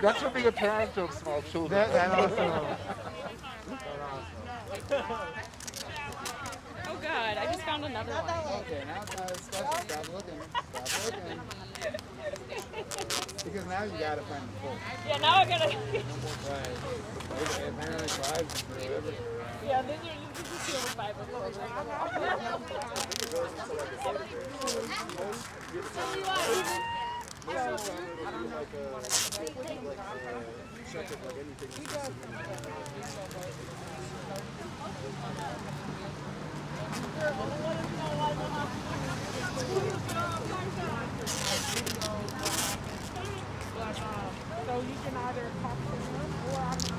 That should be a parent of small children. That also. Oh God, I just found another one. Okay, now it's not as special. Stop looking. Stop looking. Because now you gotta find the full. Yeah, now I gotta. Right. Apparently 5 forever. Yeah, then you can just see over 5 of those. So you can either talk to him or I can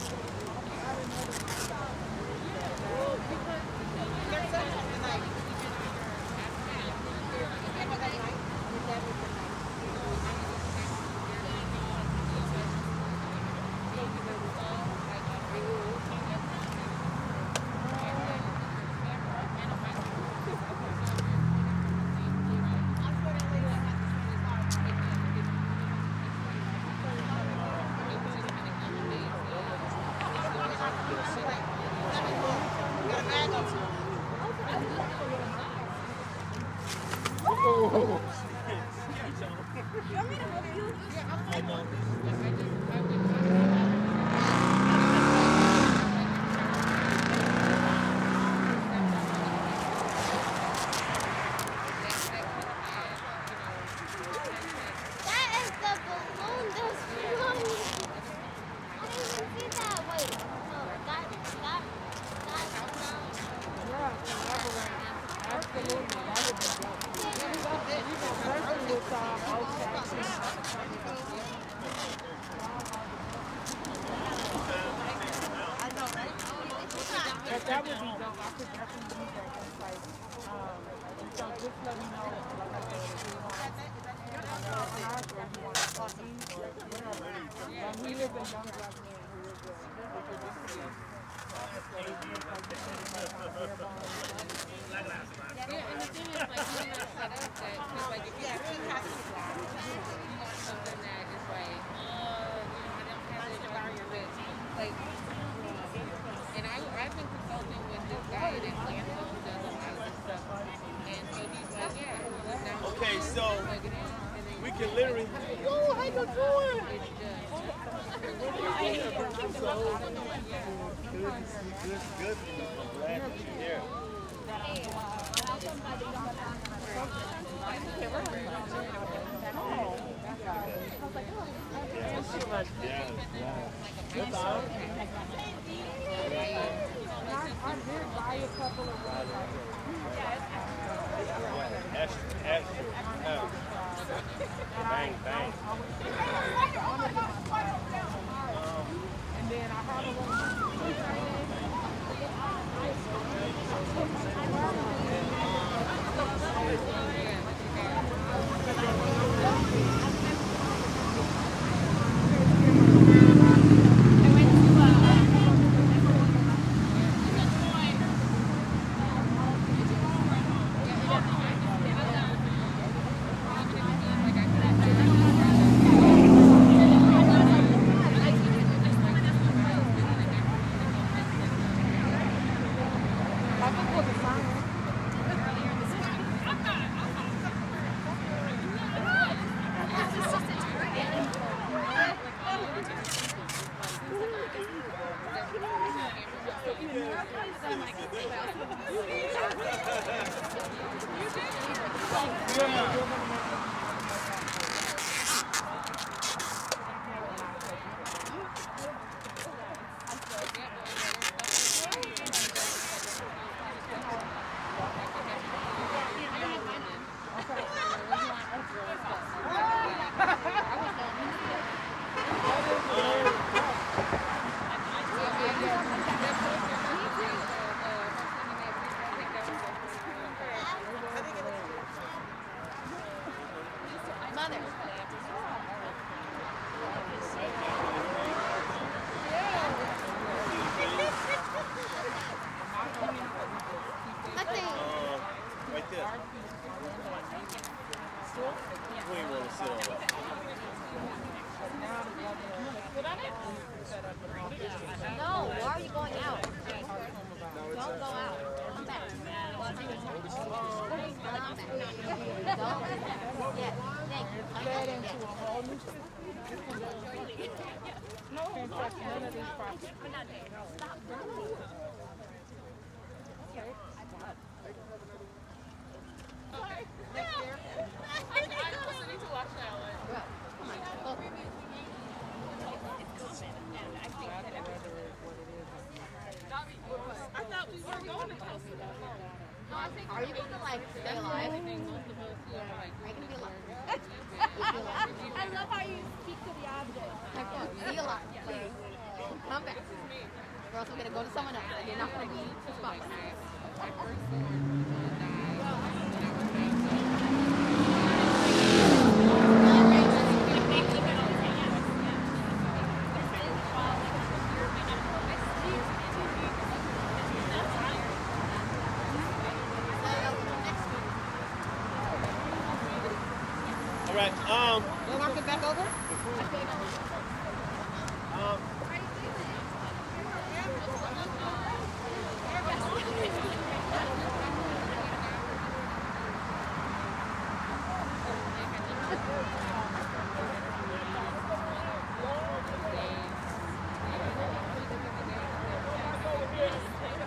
that would be dope. I could definitely use that insight. So just let me know, like I said, if you want to talk to me or whatever. We live in young black men who is good. Yeah, and the thing is, like, we're not set up that, because, like, if you have something that is like, I don't have it on your list. Like, and I've been consulting with this guy at Atlanta who does a lot of this stuff. And so he's like, yeah, now okay, so plug it in. we can literally, yo, how you doing? It's just, Good. I'm glad that you're here. I did buy a couple of Bang, bang. and then I had a one. like, I Right there. We ain't want to sit on that. No, why are you going out? Don't go out. Come back. Come back. Don't. Yeah, thank you. Come back. No, in fact, none of these properties. Are you going to like stay alive? Are you going to be alive? I love how you speak to the object. Be alive, please. Come back. Or else we're going to go to someone else and you're not going to be spotless. All right. We'll walk it back over?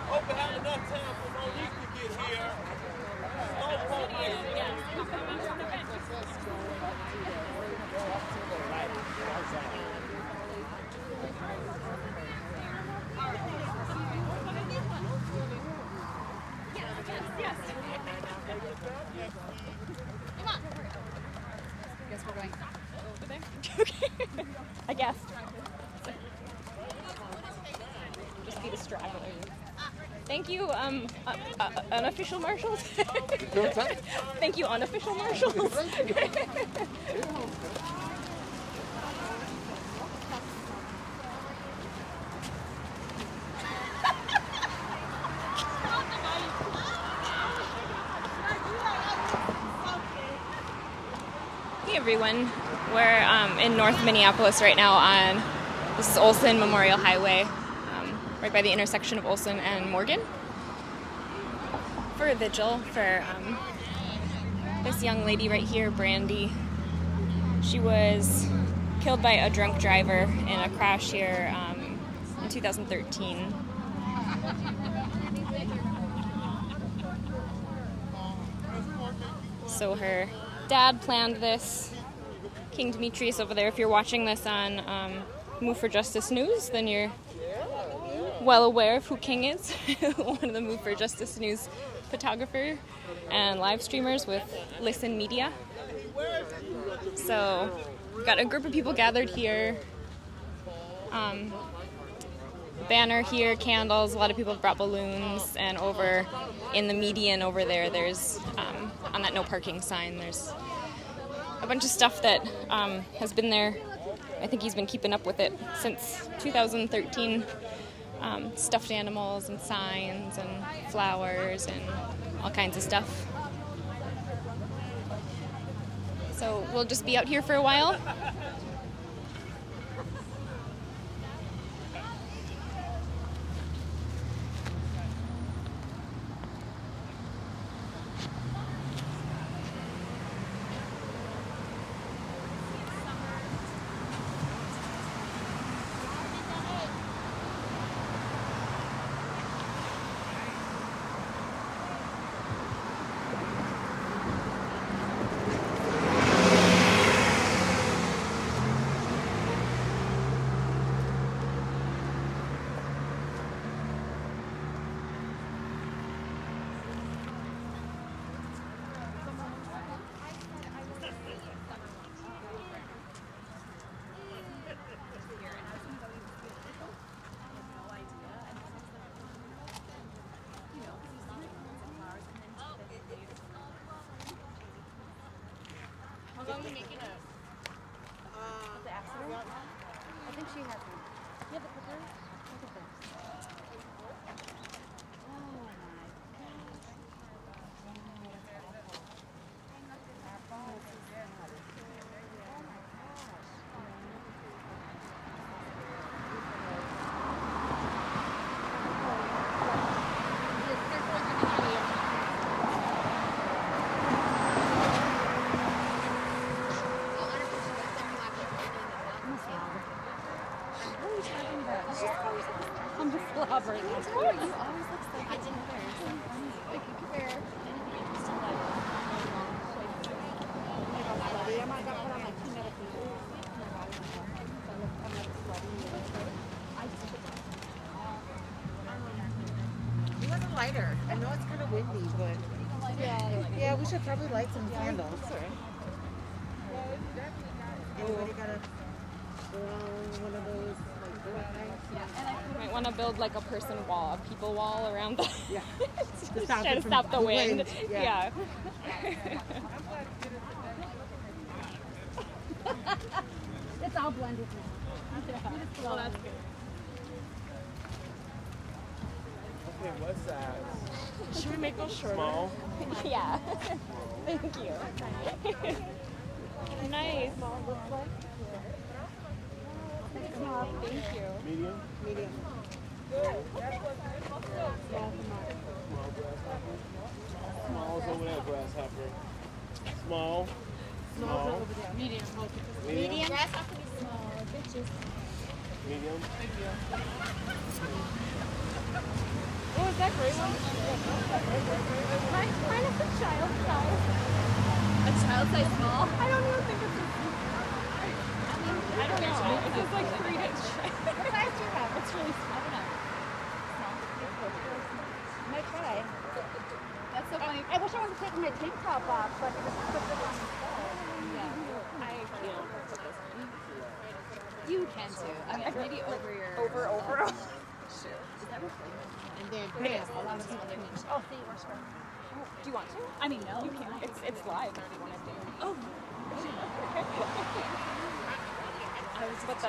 Hope we have enough time for Monique to get here. Guess we're going. Okay. I guess. Just be the straggler. Thank you, unofficial marshals. Thank you, unofficial marshals. Hey everyone, we're in North Minneapolis right now on, this is Olson Memorial Highway, right by the intersection of Olson and Morgan, for a vigil for this young lady right here, Brandy. She was killed by a drunk driver in a crash here in 2013. So her dad planned this. King Demetrius over there. If you're watching this on Move for Justice News, then you're well aware of who King is. One of the Move for Justice News photographer and live streamers with Listen Media. So we've got a group of people gathered here. Banner here, candles, a lot of people have brought balloons, and over in the median over there, there's, on that no parking sign, there's a bunch of stuff that has been there. I think he's been keeping up with it since 2013. Stuffed animals and signs and flowers and all kinds of stuff. So we'll just be out here for a while. long you making us? The accident? I think she has one. You have the clipper? Look at this. Oh my gosh. I'm just slobbering. You always look like I didn't wear. Like you could wear anything. Still like I might got put on like 2 medications. You want a lighter. I know it's kind of windy, but yeah, we should probably light some candles. Anybody got a one of those like door things? You might want to build like a person wall, a people wall around the. Yeah. Just try to stop the wind. Yeah. It's all blended now. Well, that's good. Okay, what size? Should we make those shorter? Small? Yeah. Thank you. Nice. Thank you. Medium? Medium. Small's over there, grasshopper. Small? Small? Medium. Medium. Grass have to be small. Bitches. Medium? Thank you. Oh, is that great one? Mine is a child size. A child size small? I don't even think it's a. I don't know. This is like 3-inch. What size do you have? It's really small. I don't know. Might try. That's so funny. I wish I wasn't taking my tank top off, but it was put this on instead. Yeah. I can't put this one. You can too. I mean, maybe over your. Over. Shoot. Is that reflective? And then Allow me some other things. Oh, see, we're sure. Do you want to? I mean, no. You can. It's live if you want to do. Oh. But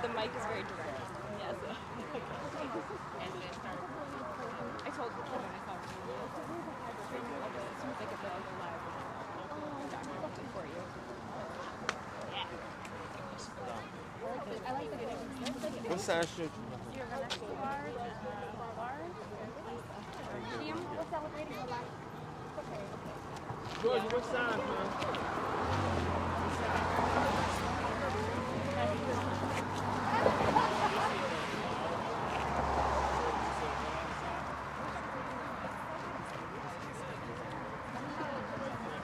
the mic is very direct. Yes. I told you when I saw it. As soon as I get the live, I'll document it for you. I like the way What size should you? you're going to large, large, medium. We're celebrating the life. Okay. George, what size, man?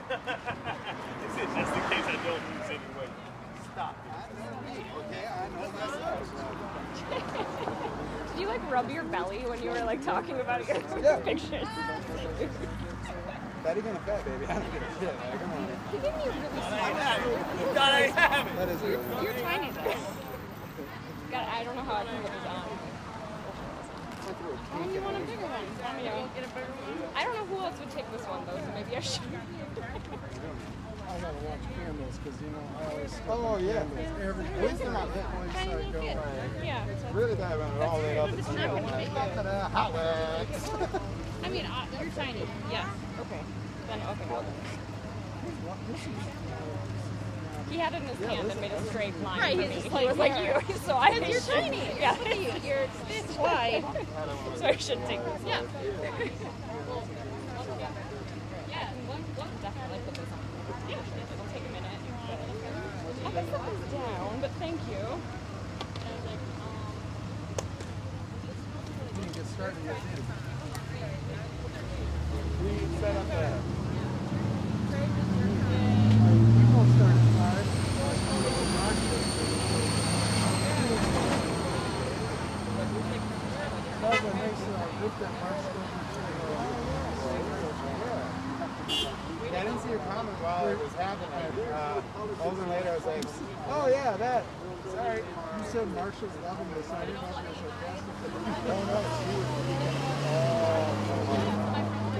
This is just in case I don't lose anyway. Stop it. Okay, I know myself. Did you like rub your belly when you were like talking about your pictures? That even a fat baby. I don't give a shit. Like, come on. You gave me a really small. You thought I have it. That is really You're tiny though. God, I don't know how I can put this on. You want a bigger one? Yeah. I don't know who else would take this one though, so maybe I should. I gotta watch candles because you know I always stick Oh, on yeah. candles every At least they're not lit. place I go. Yeah. Really bad when it all lit up. It's not gonna be hot wax. I mean, you're tiny. Yes. Okay. Then okay. He had it in his hand and made a straight line Right, for he's me. just He like, was like yeah. you, so I You're should- tiny. Yeah. You're this wide. So I should take this. Yeah. Yeah. Definitely put this on. Yeah. It'll take a minute. I can set this down, but thank you. You can get started yet, too. We set up there. We won't start at 5. That was a nice group that marched over Yeah, I didn't see your comment while it was happening. Older later, I was like, oh yeah, that. Sorry. You said Marshall's loving this. I didn't know if you were sarcastic. Oh no, she was.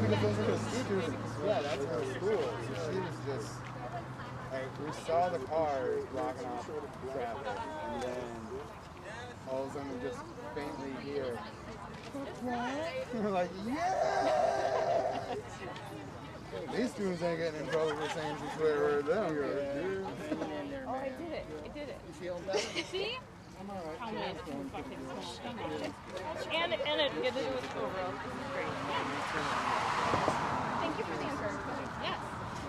Because those are the students. Yeah, that's her school. So she was just. I like we saw the cars blocking off traffic, and then all of a sudden we just faintly hear, we're like, yeah! These students ain't getting in trouble for saying some swear words. They don't give a shit. Oh, I did it. I did it. You feel better? See? I'm all right. How many fucking small things. And it did it with school, bro. This is great. Thank you for the encouragement. Yes,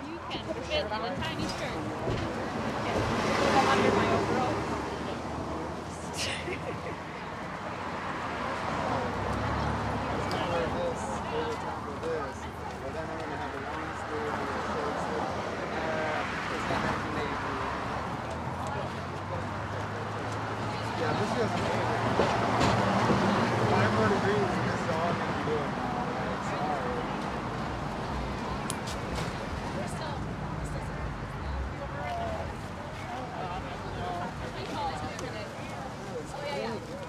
you can fit on a tiny skirt. I'm under my overall. But then I'm gonna have a long sleeve and a short sleeve. It's not 1983. Yeah, this feels amazing. 5 degrees, and this is all I'm gonna be doing now. Like, sorry.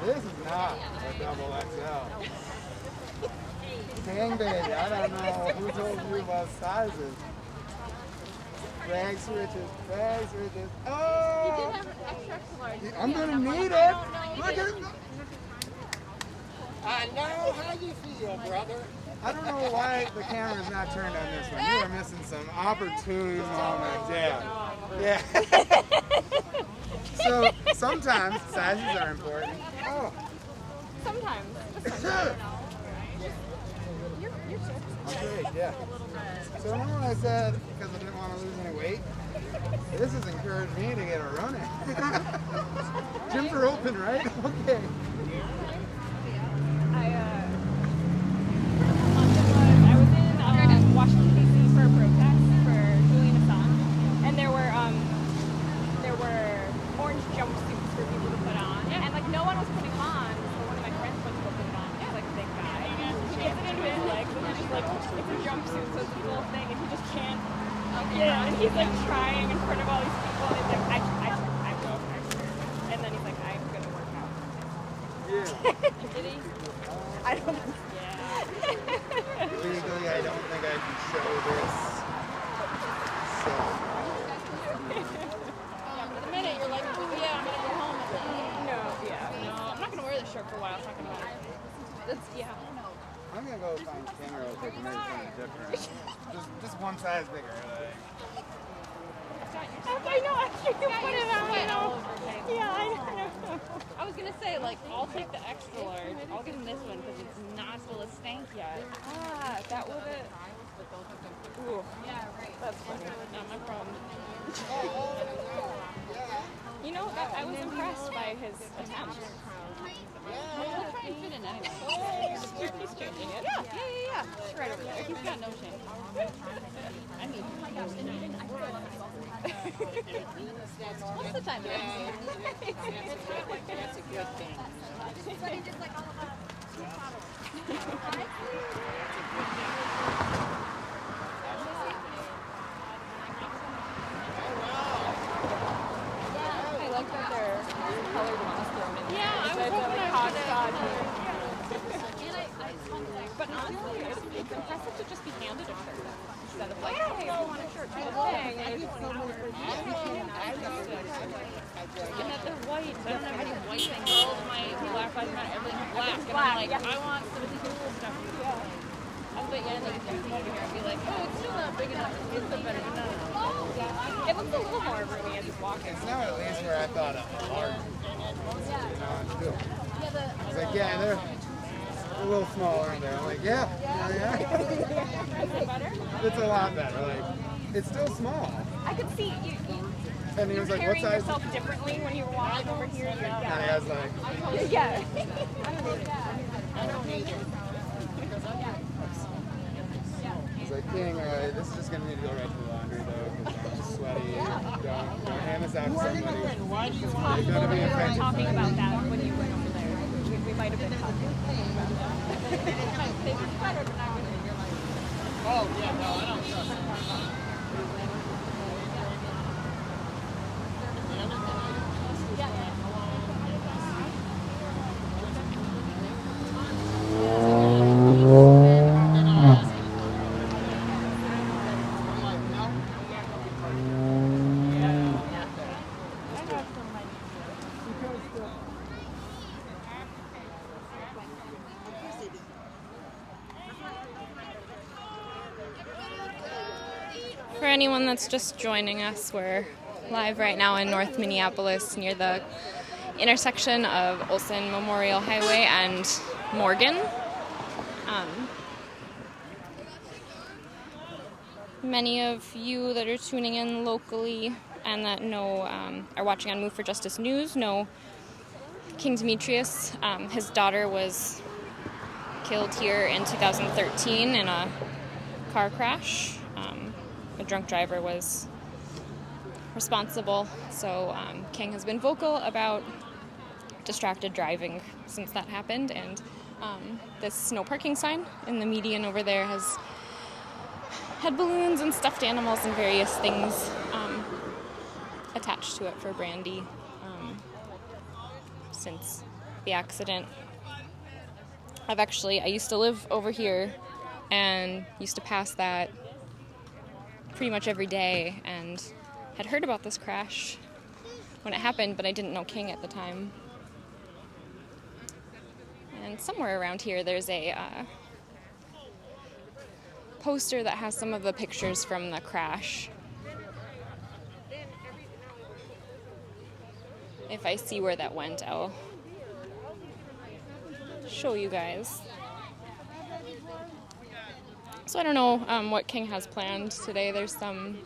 This is not a double XL. Dang, baby, I don't know who told you about sizes. Drag switches, drag switches. Oh! I'm gonna need it. Look at it. I know how you feel, brother. I don't know why the camera's not turned on this one. You are missing some opportune moments. Yeah. So sometimes sizes are important. Oh. Sometimes. Okay, yeah. So remember when I said, because I didn't want to lose any weight, this has encouraged me to get a run in. Gyms are open, right? Okay. I was in Washington D.C. for a protest for Julian Assange, and there were orange jumpsuits for people to put on, and like no one was putting them on, so one of my friends went to go put it on. He's like a big guy. He gets it in his legs, and he's just like, it's a jumpsuit, so it's a little thing, and he just can't. Yeah, and he's like trying in front of all these people, and he's like, I will. And then he's like, I'm gonna work out. Yeah. Did he? I don't know. Legally, I don't think I can show this. So. For the minute, you're like, oh yeah, I'm gonna go home. No, I'm not gonna wear this shirt for a while. It's not gonna matter. Yeah. I'm gonna go find King real quick and make something different. Just one size bigger. I know, actually, you put it on. Yeah, I know. I was gonna say, like, I'll take the extra large. I'll give him this one because it's not full of stank yet. Ah, that would have. Ooh. Yeah, right. That's funny. Not my problem. You know, I was impressed by his attempt. We'll try and fit in anyway. He's changing it. Yeah. It's right over there. He's got no shame. I mean, what's the time? That's a good thing. I like that they're colored ones thrown in. Yeah, I was It's hoping like I hodgepodge. But honestly, it's impressive to just be handed a shirt instead of like, hey, I want a shirt. Thing. And that they're white. I don't have any white things. All of my Black Lives Matter, everything's black. And I'm like, I want some cool stuff. I bet you end up coming over here and be like, oh, it's still not big enough. It's still better, but not enough. It looks a little more roomy as it's walking. It's now at least where I thought a large. It's like, yeah, they're a little small, aren't they? I'm like, yeah. Is it better? It's a lot better. Like, it's still small. I could see you And he was like, what carrying size? yourself differently when you were walking over here. And I was like, Yeah. I don't need it. he's like, King, this is just going to need to go right to the laundry, though, because I'm just sweaty. Don't hand this out to somebody. Why do you It's want possible gonna be we were affected talking by it. about that when you went over there. We might have been talking about that. Oh, yeah, no, I don't trust it. For anyone that's just joining us, we're live right now in North Minneapolis near the intersection of Olson Memorial Highway and Morgan. Many of you that are tuning in locally and that know are watching on Move for Justice News know King Demetrius. His daughter was killed here in 2013 in a car crash. A drunk driver was responsible, so King has been vocal about distracted driving since that happened, and this no parking sign in the median over there has had balloons and stuffed animals and various things attached to it for Brandy since the accident. I used to live over here and used to pass that pretty much every day and had heard about this crash when it happened, but I didn't know King at the time. And somewhere around here there's a poster that has some of the pictures from the crash. If I see where that went, I'll show you guys. So I don't know what King has planned today. There's some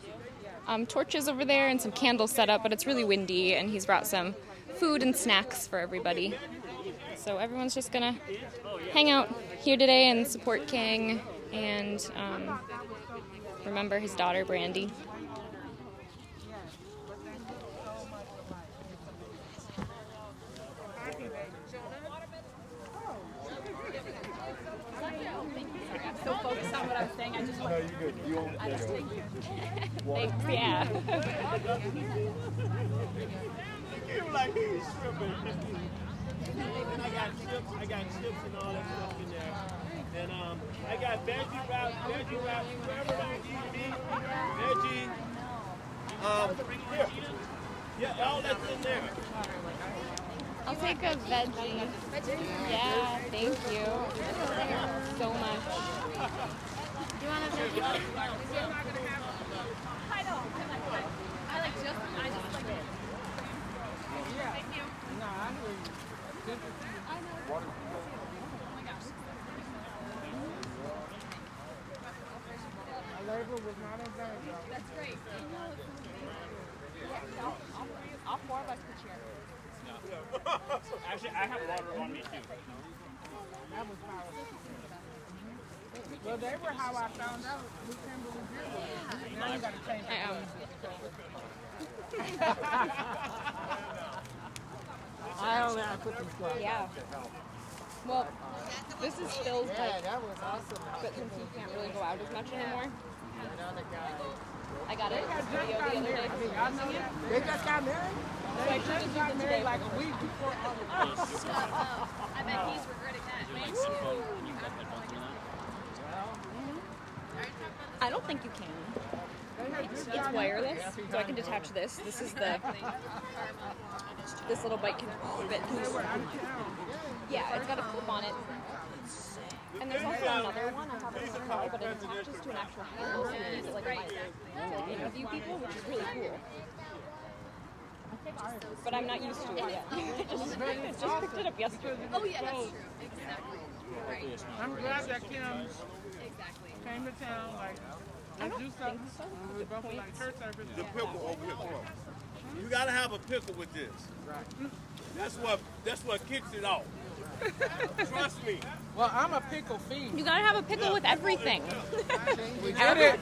torches over there and some candles set up, but it's really windy, and he's brought some food and snacks for everybody. So everyone's just gonna hang out here today and support King and remember his daughter, Brandy. So focus on what I was saying. I just No, you're good. You won't. Thanks, yeah. I got chips and all that stuff in there. And I got veggie wraps, whoever don't eat meat, veggie. Here. Yeah, all that's in there. I'll take a veggie. Yeah, thank you so much. Do you want a veggie? I know. I just like it. Thank you. No, I hear you. I know. Oh my gosh. My labor was not in vain, though. That's great. all four of us could cheer. Actually, I have water on me too. That was powerful. Well, they were how I found out who Kimberly was. Now you got to change it. I only have to put some stuff. Yeah. Well, this is Phil's Yeah, bike, that was awesome. but since he can't really go out as much anymore, Another guy. I got it in the studio the other day. They just got married? They just got married like a week before all of this. I bet he's regretting that. Thanks. I don't think you can. It's wireless, so I can detach this. This is the. This little bike can fit. Yeah, it's got a clip on it. And there's also another one I have in my car, but it attaches to an actual handle, so you can use it like a mic to interview people, which is really cool. But I'm not used to it yet. I just picked it up yesterday. Oh yeah, that's true. Exactly. Right. I'm glad that Kim Exactly. came to town. Like, I let's don't do think something. so. We both were like church service. The pickle over here, come on. You gotta have a pickle with this. Right. That's what kicks it off. Trust me. Well, I'm a pickle fiend. You gotta have a pickle with everything. We did it.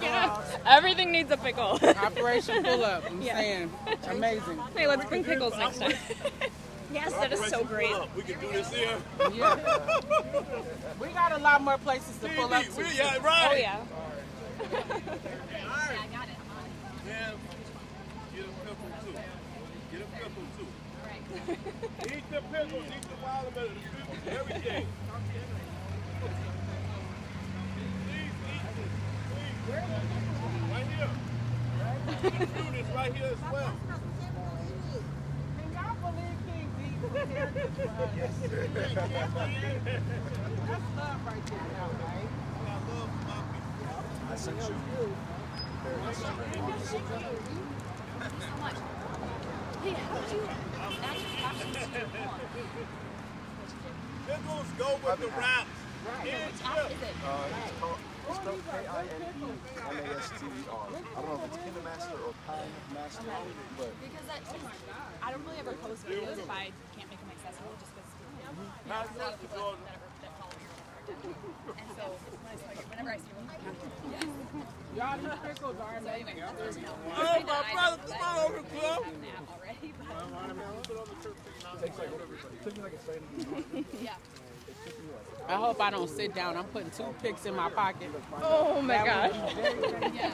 Everything needs a pickle. Operation Pull Up. I'm saying, amazing. Hey, let's bring pickles next time. Yes, that is so great. We can do this here. Yeah. We got a lot more places to pull up to. Yeah, right. Oh yeah. Yeah, I got it. Yeah. Get a pickle too. Get a pickle too. Eat the pickles, eat the watermelon, everything. Please eat this. Please. Right here. You can do this right here as well. Can y'all believe King D was characters for us? Yes. That's love right there now, right? I love my people. I sent you. There it is. Pickles go with the wraps. It's spelled K-I-N-E-M-A-S-T-E-R. I don't know if it's Kinemaster or Pine Master, but Because I don't really ever post videos if I can't make them accessible, just because there's a lot of people that follow me or whatever. And so whenever I see them, yes. Y'all, these pickles are So anyway, there's no. Oh, my brother, come on over, Club. Already, but yeah. I hope I don't sit down. I'm putting toothpicks in my pocket. Oh my gosh. Yeah.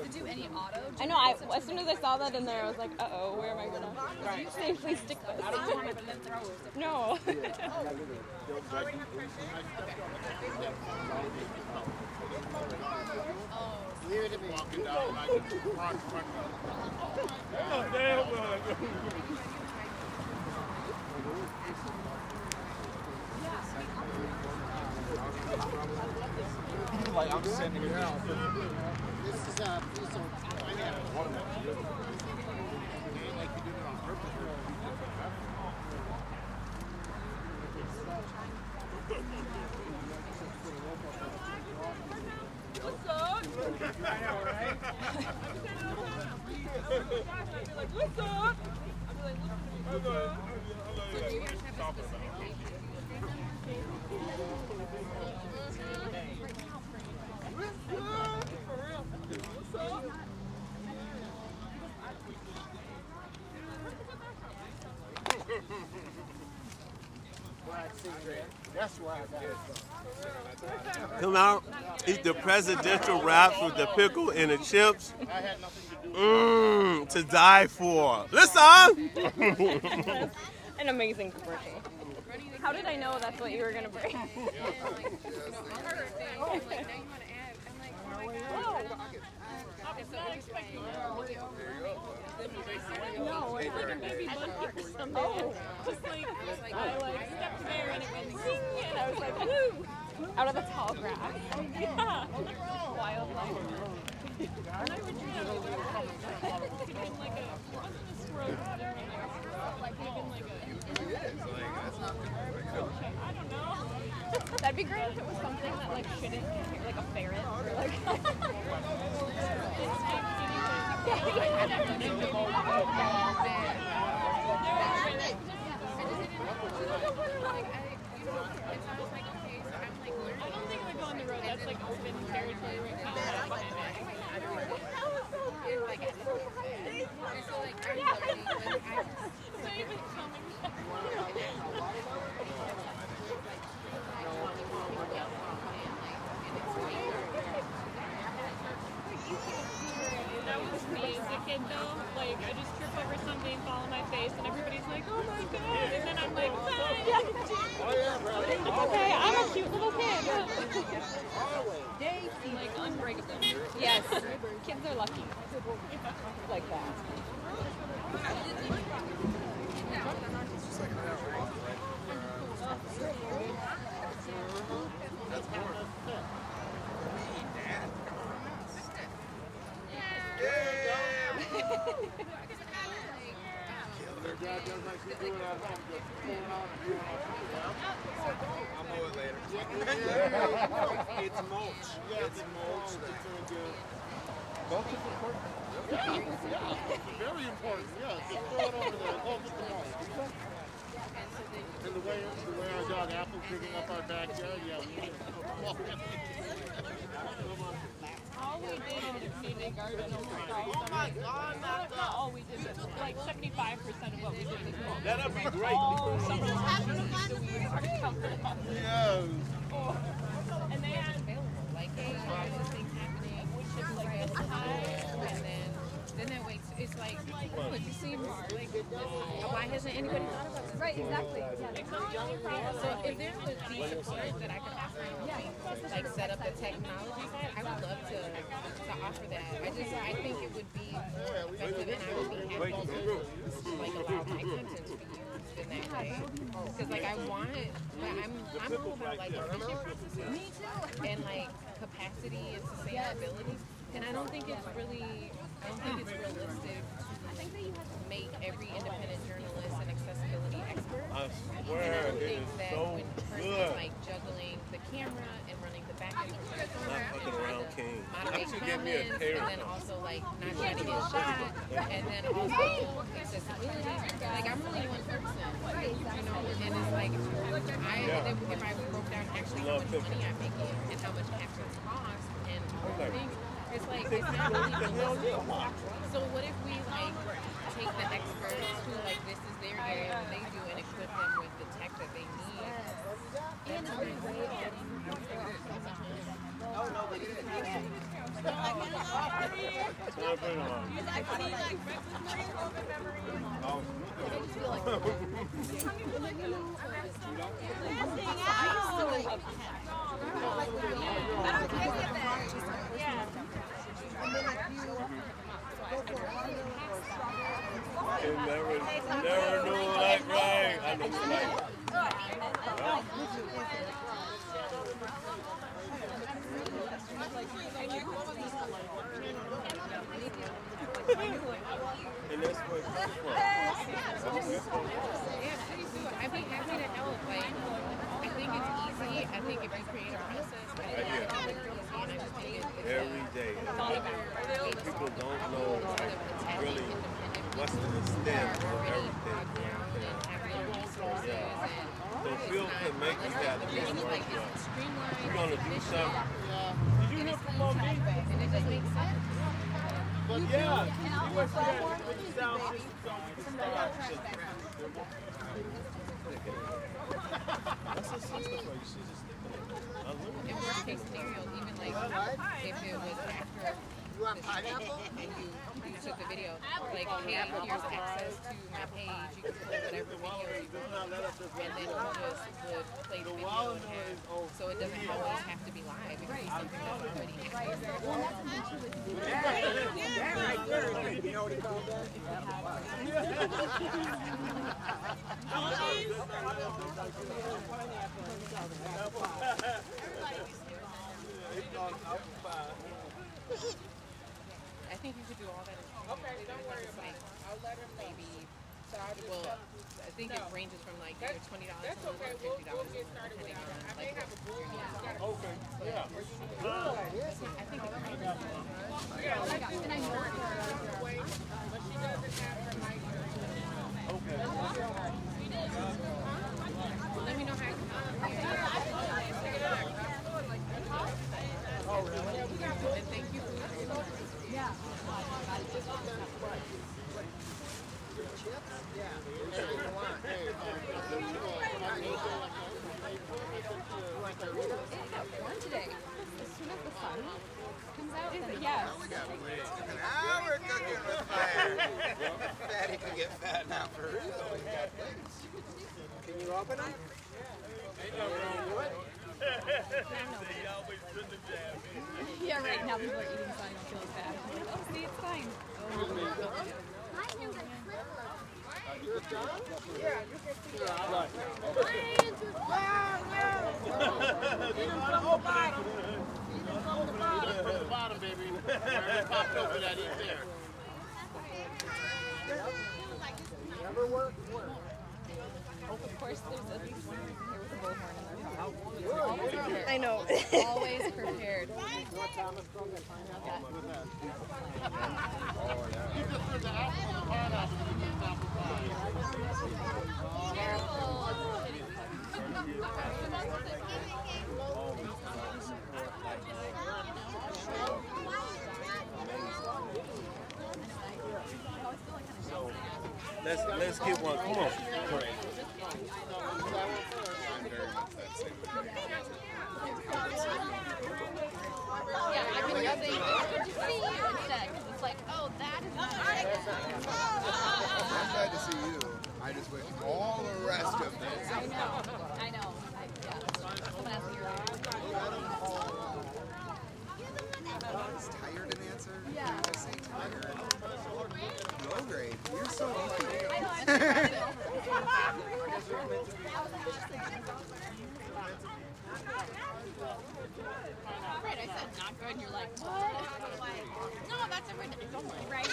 To do any auto. I know, as soon as I saw that in there, I was like, uh-oh, where am I gonna safely stick this? I don't want to then throw it. No. Leave it to me. Walking down like a rock front. Oh, damn, well. like I'm sending it out. This is a piece of pineapple. Like you did it on purpose. What's up? I know, right? I'd be like, what's up? I'd be like, what's up? So do you guys have a specific page? That's why I got it. Come out, eat the presidential wraps with the pickle and the chips. I had nothing to do. To die for. Listen! An amazing commercial. How did I know that's what you were gonna bring? Like, now you want to add. I'm like, oh my God. I was not expecting that. No, it's like a baby monkey or something. Oh. Just like, I stepped there and it went zing, and I was like, woo! Out of the tall grass. Yeah. Wildlife. And I would dream of it being like a, it wasn't a squirrel, like even like a, I don't know. That'd be great if it was something that like shouldn't, like a ferret or like. I don't think I go on the road. That's like open territory right now. That was me as a kid though. Like I just trip over something, fall on my face, and everybody's like, "Oh my god!" And then I'm like, "Bye." Okay, I'm a cute little kid. Like unbreakable. Yes, kids are lucky. Like that. I'll mow it later. It's mulch. It's mulch. Mulch is important. Very important. Yeah, just throw it over there. Go get the mulch. And the way our dog Apple's picking up our backyard, yeah, we need All we did in the community garden almost all summer. Not all we did, but like 75% of what we did was mulch. That'd be great. All summer long, the weeds are covered up. Yes. And they had Like, hey, there's this thing happening. It's like this high, and then that waits. It's like, oh, it just seems like, why hasn't anybody thought about this? Right, exactly. So if there was the support that I could offer, like set up the technology side, I would love to offer that. I think it would be more effective, and I would be happy to like allow my content to be used in that way. Because like I want it, but I'm all about like efficient processes and like capacity and sustainability. And I don't think it's really don't think it's realistic to make every independent journalist an accessibility expert. I And I swear, don't it think is that so when a person good. is like juggling the camera and running the back end Not fucking around, King. I moderate should give me a comments, hair. and then also like not trying to get shot, and then also accessibility. Like I'm only one person, you know, and it's like if I broke down actually how much money I'm making and how much actors cost and all the things, it's like it's not really realistic. So what if we like take the experts who like this is their area what they do and equip them with the tech that they need? And it's really great getting Never knew like right. I know like. And that's what it's for. Yeah, please do. I'd be happy to help. Like, I think it's easy. I think if you create a process, I think it's easy. And I just think it's Every day. People don't know like really what's the extent of everything. Yeah. So Phil can make us that resource. We're gonna do something. Did you hear from me? And it just makes sense. But yeah, you were there with the sound system on the That's a sister for you. She's just In worst case scenarios, even like if it was after and you took the video, like, hey, here's access to my page, you can put whatever video you want, and then you just would play the video and have, so it doesn't always have to be live. It can be something that's already I think you could do all that. Okay, don't worry about it. I'll let him know. Maybe, well, I think it ranges from like either $20 That's to okay. $50. We'll get started with that. I may have a board. okay. Yeah. I think it ranges. Yeah, let's do the short way, but she doesn't have her mic. Okay. Let me know how you and thank you for One today. As soon as the sun comes out, then yes. Now we're cooking with fire. Fatty can get fat now for real. Can you open them? Yeah, right now people are eating, so I don't feel as bad. Oh, see, it's fine. Bottom, baby. Popped over that in there. Never work. Of course, there's at least one person here with a bullhorn in their mouth. I know. Always prepared. Let's get one. Come on. Yeah, I can just say, what did you see instead? Because it's like, oh, that is not I'm glad to see you. I just wish all the rest of this. I know. Someone asked me Is tired an answer? Yeah. I say tired. Low grade. You're so easy. Right, I said not good, and you're like, what? No, that's a ridiculous. Right?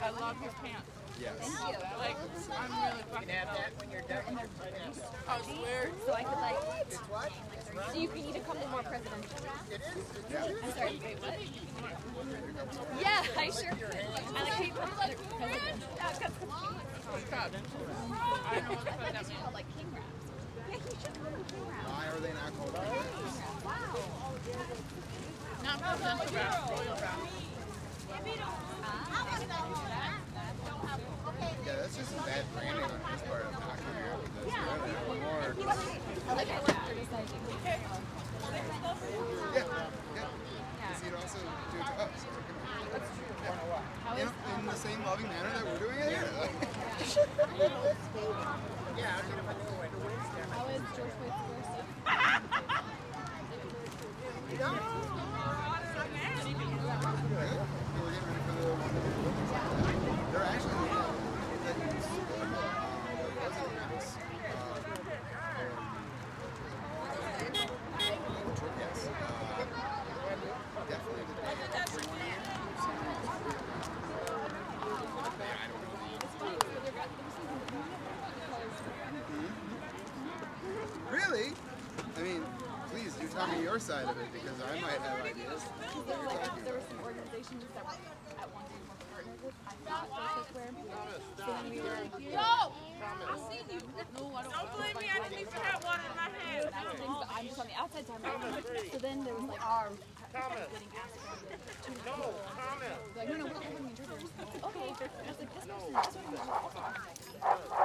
I love your pants. Yes. Thank you. Like, I'm really fucking that when you're done. I swear. So I could like. So you need to come to more presidential. I'm sorry. Wait, what? Yeah, I sure could. I like how you come to other presidential. I don't know what the fuck that means. Called like king wraps. Yeah, you should come to king wraps. Why are they not called king wraps? Wow. Not presidential wrap, royal wrap. Yeah, that's just some bad branding on his part of not coming out with this. I like how we're criticizing. Yeah. Because he'd also do it to us. So, come on. In the same loving manner that we're doing it here. How is George Floyd's Square? They're actually Really? I mean, please do tell me your side of it because I might have ideas. There were some organizations that were at one time were partnered with Square. So when we were Yo! I seen you. No, I don't blame me. I didn't even have water in my hand. but I'm just on the outside time. So then there was like getting asked to like, no, we're opening intruders. Okay. I was like, this person.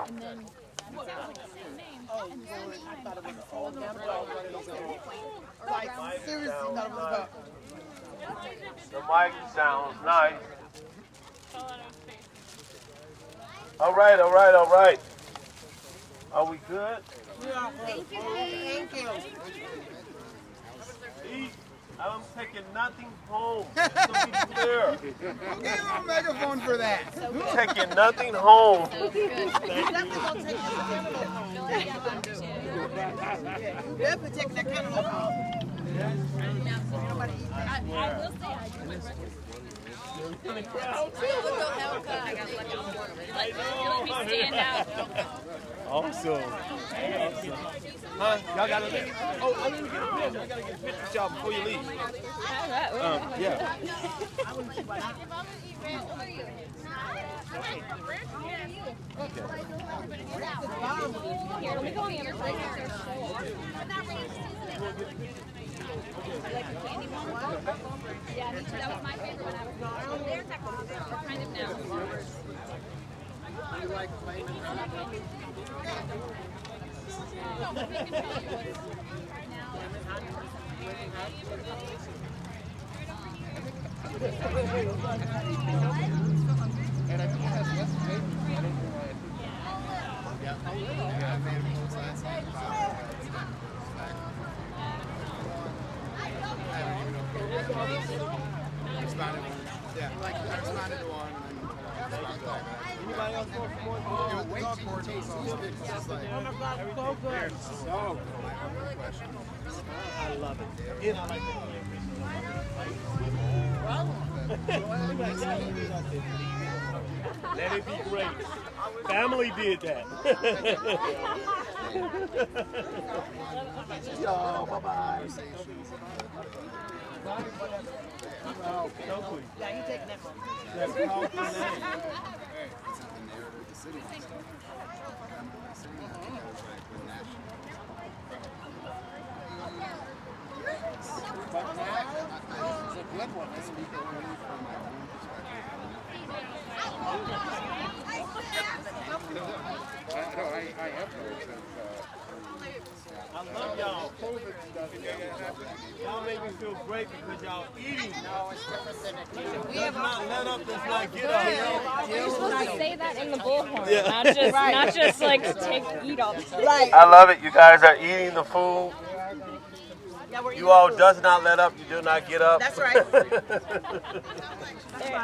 And then it was like the same name. And the same time. I thought it was all of them. Like, seriously, thought it was about. The mic sounds nice. All right. Are we good? Yeah, thank you. I'm taking nothing home. Just to be clear. Who gave him a megaphone for that? Taking nothing home. Definitely taking that kind of home. I will say I do my breakfast. Let me stand out. Awesome. Huh? Y'all gotta leave? Oh, I didn't get a picture. I gotta get a picture with y'all before you leave. Yeah. Here, let me go on the other side. Like a candy one? Yeah, me too. That was my favorite when I was young. Or kind of now. You like playing in front of them? And I think it has less paper. I don't know why. Yeah. I made a post last night about I responded to one and then responded back. Anybody else want some more? It was all cordial, it was all good. It's just like, Oh my God, so good. No. my only question. I love it. Again, I like Let it be great. Family did that. Yo, bye-bye. Yeah, you taking that one. That's a powerful name. It's the narrative of the city. It's a good one. I speak only from my own perspective. I have heard since I love y'all. Y'all make me feel great because y'all eating. Let's not let up, let's not get up. You're supposed to say that in the bullhorn, not just like eat all the time. Right. I love it. You guys are eating the food. Yeah, we're You all does not let up. You do not get up. That's right.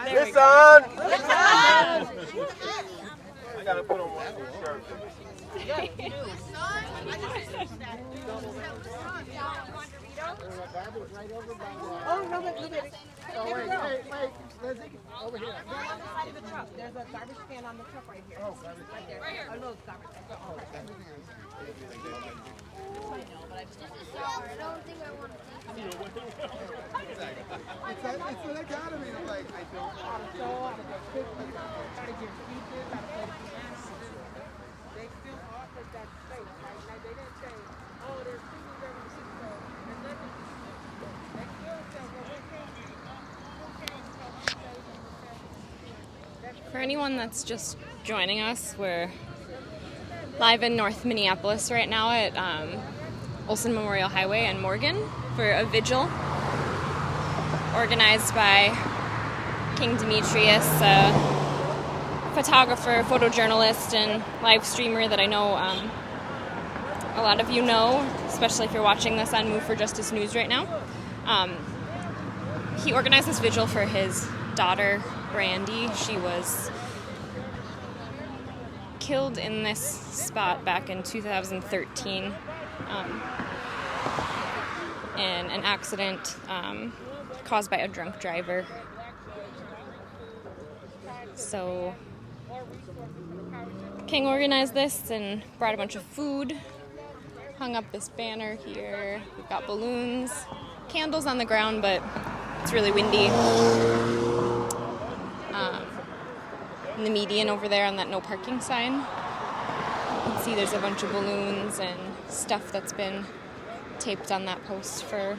It's on. I gotta put on one shirt. Garbage right over by the... Oh, no, but look at it. Oh, wait, Lizzie, over here. Go on the side of the truck. There's a garbage can on the truck right here. Oh, garbage. Right there. Right here. Oh, no, it's garbage. Oh, Everything is... I don't think I want to It's an academy. I'm like, I don't want to do it. how to give speeches, how to play the piano. They still offer that space, right? Like, they didn't say, oh, there's people there with the system. And let them they still say, well, For anyone that's just joining us, we're live in North Minneapolis right now at Olson Memorial Highway and Morgan for a vigil organized by King Demetrius, a photographer, photojournalist, and live streamer that I know a lot of you know, especially if you're watching this on Move for Justice News right now. He organized this vigil for his daughter, Brandy. She was killed in this spot back in 2013 in an accident caused by a drunk driver. So King organized this and brought a bunch of food, hung up this banner here. We've got balloons, candles on the ground, but it's really windy. In the median over there on that no parking sign, you can see there's a bunch of balloons and stuff that's been taped on that post for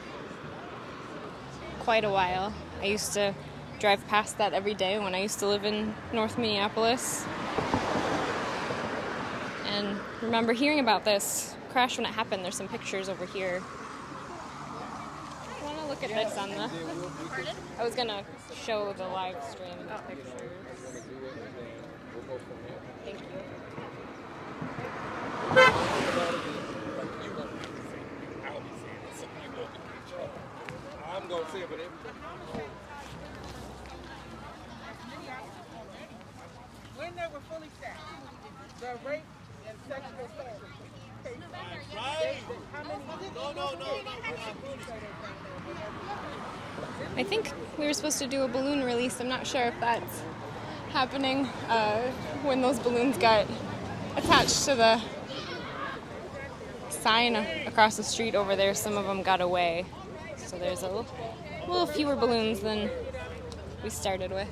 quite a while. I used to drive past that every day when I used to live in North Minneapolis. And remember hearing about this crash when it happened. There's some pictures over here. I want to look at this on the... I was going to show the live stream pictures. Thank you. I'm going to say it, but when they were fully staffed, the rape and sexual assault cases. I think we were supposed to do a balloon release. I'm not sure if that's happening. When those balloons got attached to the sign across the street over there, some of them got away. So there's a little fewer balloons than we started with.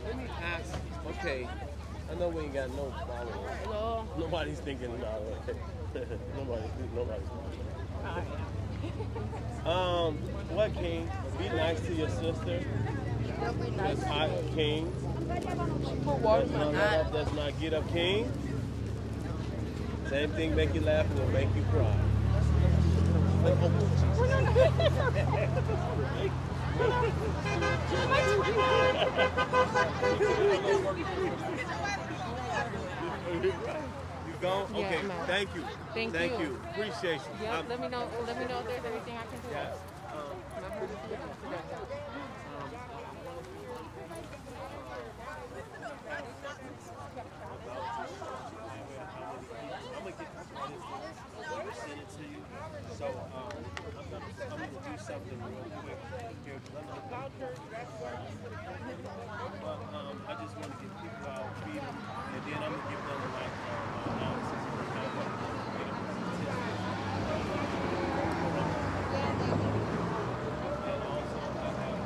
Let me ask, okay, I know we ain't got no followers. Hello. Nobody's thinking about it. Nobody's. What king? Be nice to your sister. That's hot king. That's not get up king. Same thing make you laugh will make you cry. You gone? Yeah, Okay, I'm out. thank you. Thank you. you. Appreciate you. Yep, let me know if there's anything I can do. Yes. I'm gonna send it to you. So I'm gonna do something real quick here. I just want to get people out, feed them, and then I'm gonna give them like analysis of how and also I have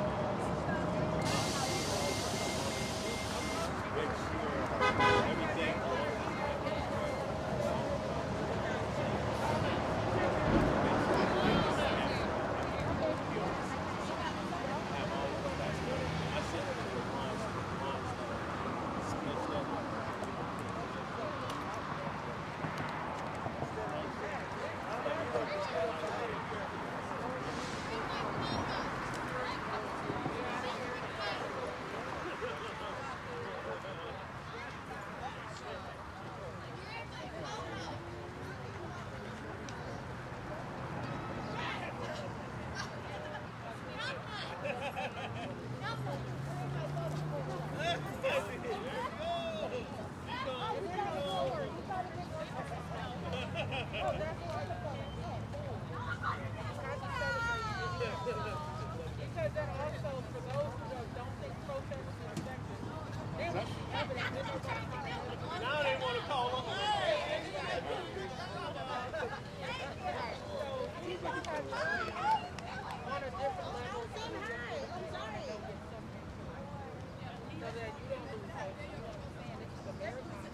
that you don't lose hope. You know what I'm saying? It's just a marathon now.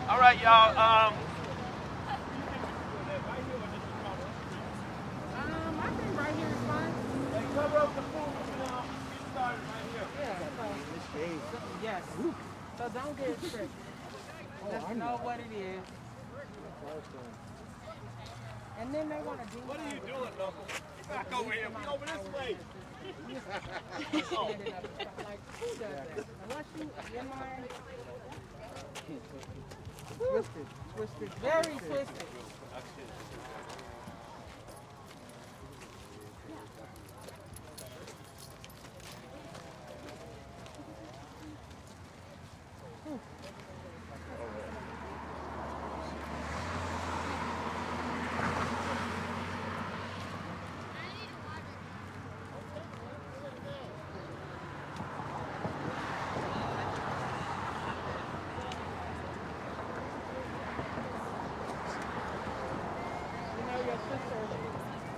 All right, y'all. I think right here is fine. Hey, cover up the food. Get started right here. Yeah, so, yes. So don't get tricked. Just know what it is. And then they want to do What are you doing, Knuckles? Back over here. Be over this way. like, who does that? Unless you, in mind, twisted, very twisted.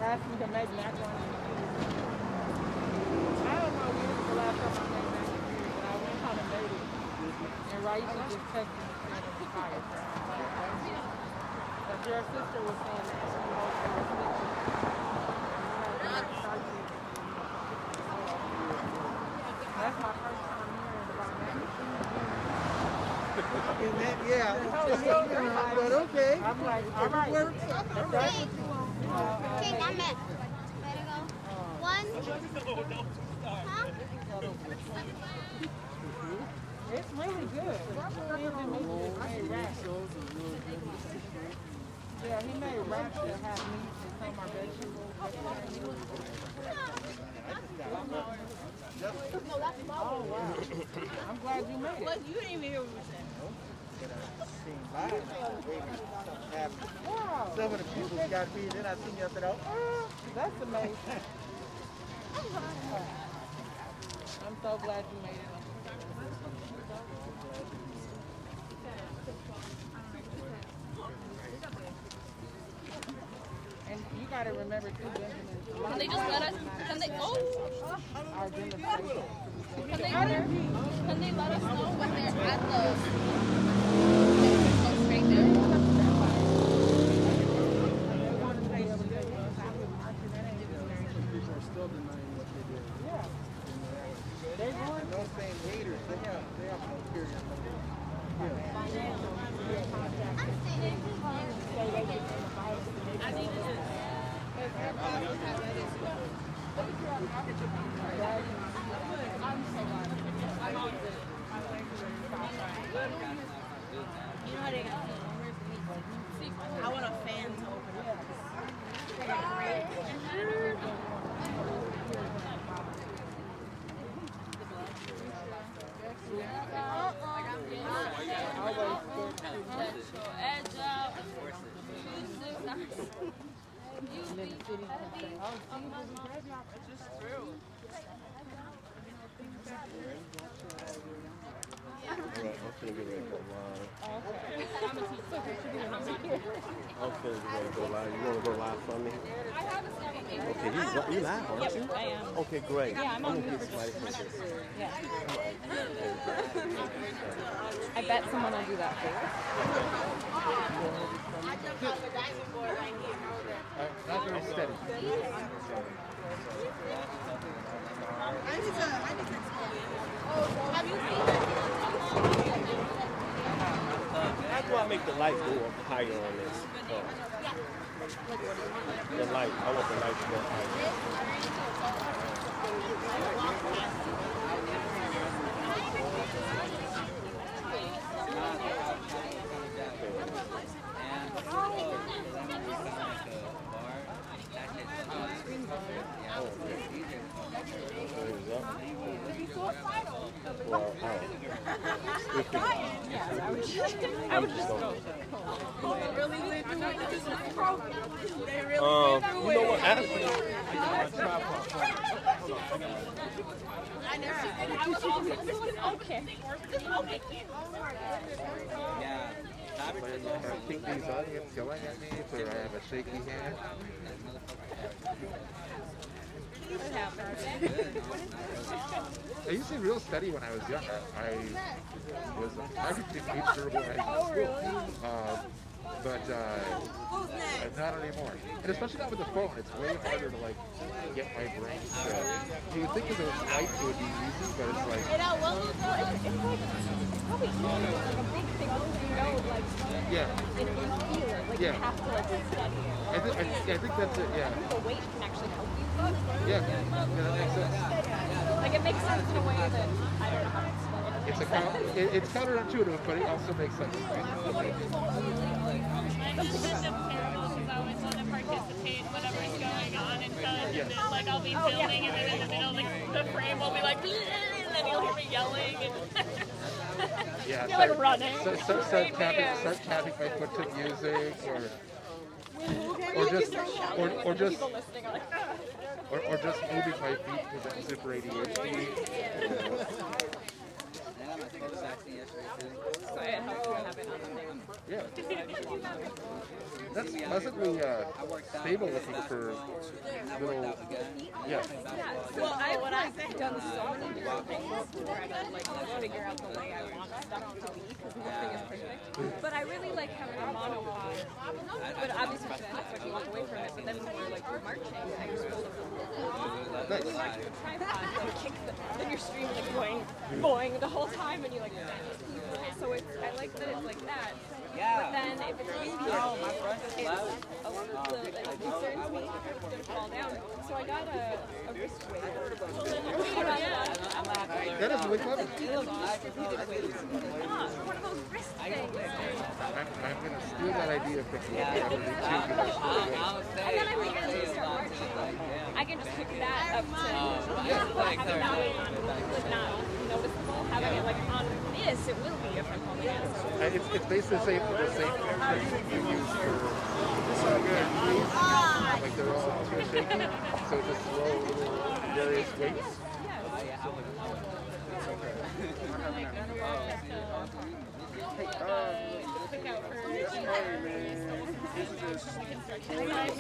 Asked me to make macaroni and cheese. I don't know when was the last time I made macaroni and cheese, but I went home and made it. And Raisha just texted me saying it was fire. But your sister was saying that she hoped it was sticky. That's my first time hearing about macaroni and cheese. Yeah. But okay. I'm like, all right. If that's what you want. Okay, I'm in. Ready to go? One. Huh? It's really good. Yeah, he made wraps that have meat and some are vegetables. Oh, wow. I'm glad you made it. You didn't even hear what we said. Wow. Some of the people got me, then I seen you, I said, oh. That's amazing. I'm so glad you made it. And you got to remember too, Benjamin. Can they just let us? Can they? Oh. Our demonstration. Can they let us know when they're at the? Go straight there. People are still denying what they did. Yeah. They want Those same haters, they have no period. I want a fan to open up. Edge out. It's just true. Alright, I'm finna get ready to go live. I'm finna get ready to go live. You wanna go live for me? Okay, you live, aren't you? I am. Okay, great. Yeah, I'm I'm on gonna get somebody for this. Yeah. I bet someone will do that for you. Not very steady. How do I make the light go up higher on this? The light, I want the light to go higher. I would just go. Really? Okay. I think these audience yelling at me for I have a shaky hand. What happened? I used to be real steady when I was young. I was actually durable in school. But not anymore. And especially not with the phone. It's way harder to like get my brain to. You would think if it was light it would be easy, but it's like. It's probably easier, like a big thing once you know, like, yeah. And you feel it, like you have to like be steady. I think that's it, yeah. The weight can actually help you. Yeah, that makes sense. Like it makes sense in a way that I don't know how to explain it. It's counterintuitive, but it also makes sense. I always want to participate in whatever's going on in front. Yes. And then, like, I'll be filming, and then in the middle, like, the frame will be like, and then you'll hear me yelling. And Yeah, you're like running. Start tapping my foot to music, or just moving my feet with that zipper ADHD. So it helps you have it on the thing. Yeah. That's pleasantly stable looking for little. Yeah. Well, I've done so many different things where I can like figure out the way I want stuff to be because nothing is perfect. But I really like having a monopod. But obviously, that's why you walk away from it. But then when we're marching, I just hold up the tripod, like kick then you're streaming like going the whole time, and you like. So I like that it's like that. But then if it's windy, it concerns me to fall down. So I got a wrist weight. That is really clever. One of those wrist things. I'm going to steal that idea from you. And then I think as we start marching, I can just pick that up to have it not noticeable. Having it like on this, it will be if I'm holding it. It's basically the same thing you use for like they're all too shaky, so just slow little various weights.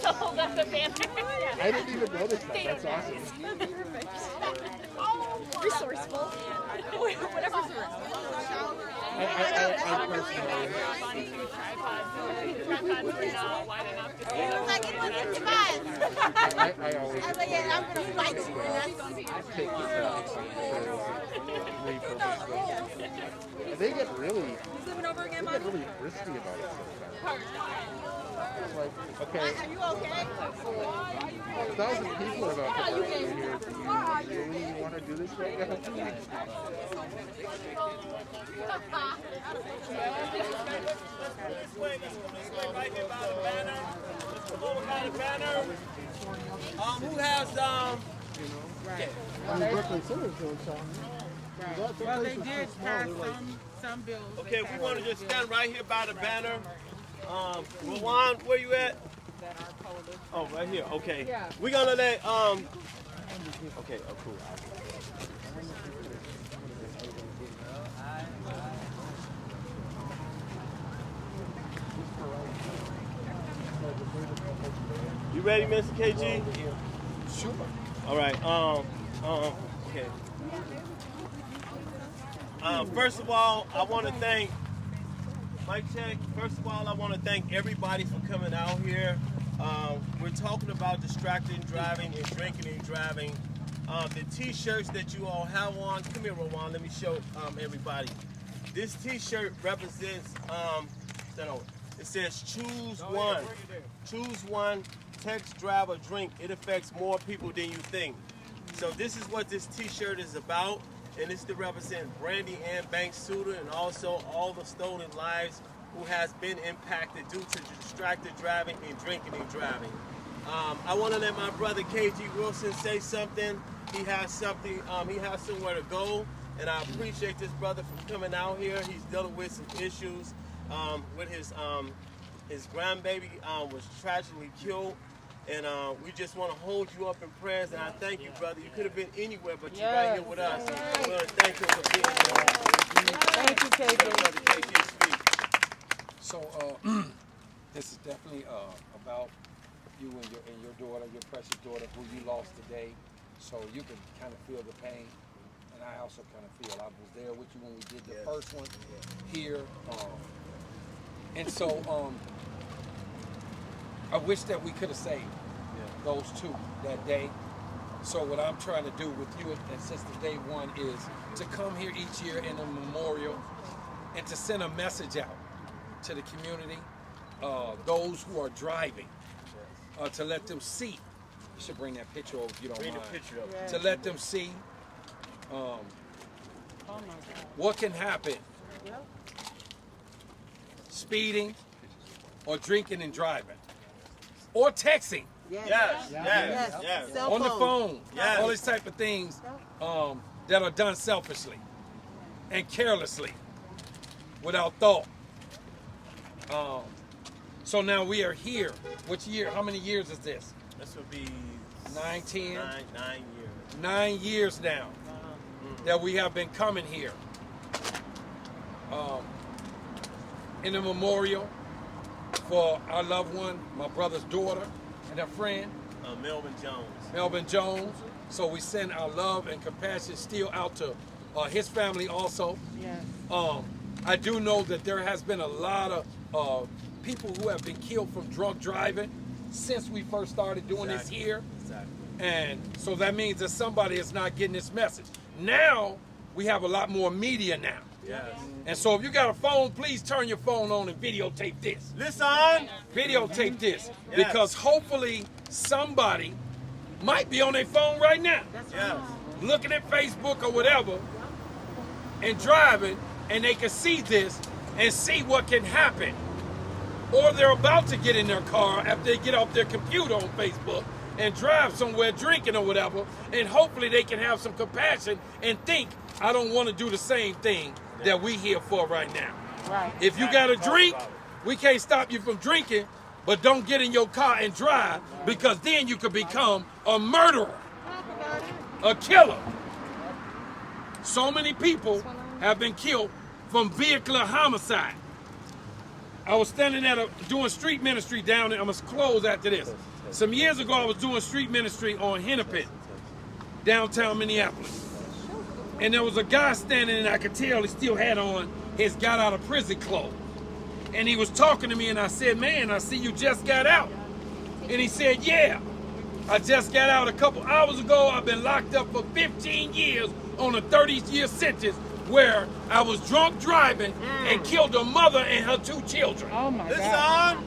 Hold up the banner. I didn't even notice that. That's awesome. Resourceful. Whatever. I personally. Tripods were not wide enough to He was like, it wasn't fun. I always. I was like, yeah, I'm going to fight you. And that's going to be take this out to repurpose them. And they get really risky about it sometimes. It's like, okay. Are you okay? 1,000 people are about to come here. Do you really want to do this right now? This way, right here by the banner. Let's come over by the banner. Who has Well, they did pass some bills. Okay, we want to just stand right here by the banner. Rowan, where you at? Oh, right here. Okay. Yeah. We're gonna let Okay. Oh, cool. You ready, Mr. KG? Sure. All right. Okay. First of all, I want to thank. Mic check. First of all, I want to thank everybody for coming out here. We're talking about distracting driving and drinking and driving. The T-shirts that you all have on. Come here, Rowan. Let me show everybody. This T-shirt represents. It says choose one. Choose one. Text, drive, or drink. It affects more people than you think. So this is what this T-shirt is about. And it's to represent Brandy Ann Banks Sutta and also all the stolen lives who has been impacted due to distracted driving and drinking and driving. I want to let my brother KG Wilson say something. He has something. He has somewhere to go, and I appreciate this brother for coming out here. He's dealing with some issues with his grandbaby was tragically killed And we just want to hold you up in prayers, and I thank you, brother. You could have been anywhere, but you're right here with us. We want to thank you for being here. Thank you, KJ. Brother KJ, speak. So this is definitely about you and your daughter, your precious daughter, who you lost today. So you can kind of feel the pain, and I also kind of feel I was there with you when we did the first one here, and so I wish that we could have saved those two that day. So what I'm trying to do with you, and since the day one, is to come here each year in a memorial and to send a message out to the community, those who are driving, to let them see. You should bring that picture over if you don't mind. Bring the picture up. To let them see what can happen. Speeding or drinking and driving. Or texting. Yes. On the phone. All these type of things that are done selfishly and carelessly, without thought. So now we are here. Which year? How many years is this? This would be 9, 10? 9 years. 9 years now that we have been coming here. In a memorial for our loved one, my brother's daughter, and her friend. Melvin Jones. Melvin Jones. So we send our love and compassion still out to his family also. Yes. I do know that there has been a lot of people who have been killed from drunk driving since we first started doing this here. Exactly. And so that means that somebody is not getting this message. Now, we have a lot more media now. Yes. And so if you got a phone, please turn your phone on and videotape this. Listen! Videotape this. Because hopefully somebody might be on their phone right now. Yes. Looking at Facebook or whatever and driving, and they can see this and see what can happen. Or they're about to get in their car after they get off their computer on Facebook and drive somewhere drinking or whatever, and hopefully they can have some compassion and think, I don't want to do the same thing that we here for right now. Right. If you got a drink, we can't stop you from drinking, but don't get in your car and drive, because then you could become a murderer, a killer. So many people have been killed from vehicular homicide. I was standing doing street ministry down there. I'm going to close after this. Some years ago, I was doing street ministry on Hennepin, downtown Minneapolis. And there was a guy standing, and I could tell he still had on his got out of prison clothes. And he was talking to me, and I said, man, I see you just got out. And he said, yeah, I just got out a couple hours ago. I've been locked up for 15 years on a 30-year sentence where I was drunk driving and killed a mother and her 2 children. Oh my God.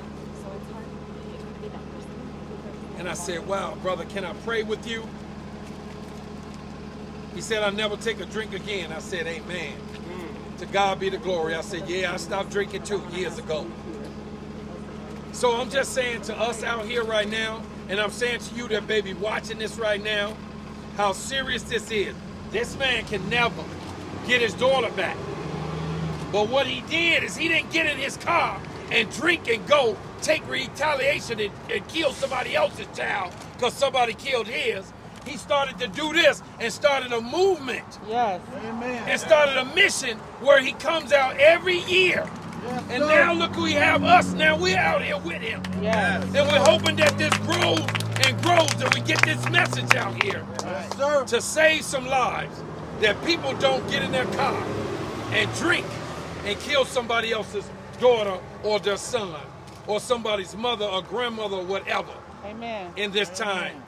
And I said, wow, brother, can I pray with you? He said, I'll never take a drink again. I said, amen. To God be the glory. I said, yeah, I stopped drinking 2 years ago. So I'm just saying to us out here right now, and I'm saying to you that baby watching this right now, how serious this is. This man can never get his daughter back. But what he did is he didn't get in his car and drink and go take retaliation and kill somebody else's child because somebody killed his. He started to do this and started a movement. Yes. Amen. And started a mission where he comes out every year. Yes, and now look who we have us. Now we're out here with him. Yes. And we're hoping that this grows and grows, that we get this message out here. Yes, sir. To save some lives. That people don't get in their car and drink and kill somebody else's daughter or their son or somebody's mother or grandmother or whatever. Amen. In this time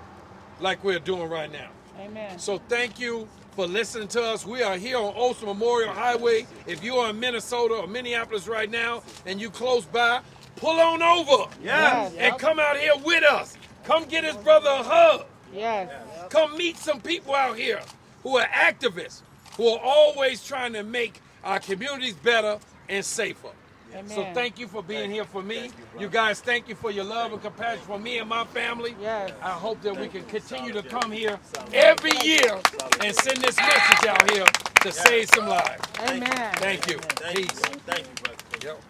like we're doing right now. Amen. So thank you for listening to us. We are here on Olson Memorial Highway. If you are in Minnesota or Minneapolis right now and you close by, pull on over. Yes. And come out here with us. Come get his brother a hug. Yes. Come meet some people out here who are activists, who are always trying to make our communities better and safer. Amen. So thank you for being here for me. You guys, thank you for your love and compassion for me and my family. Yes. I hope that we can continue to come here every year and send this message out here to save some lives. Amen. Thank you. Thank you. Peace. Thank you, brother. Yep.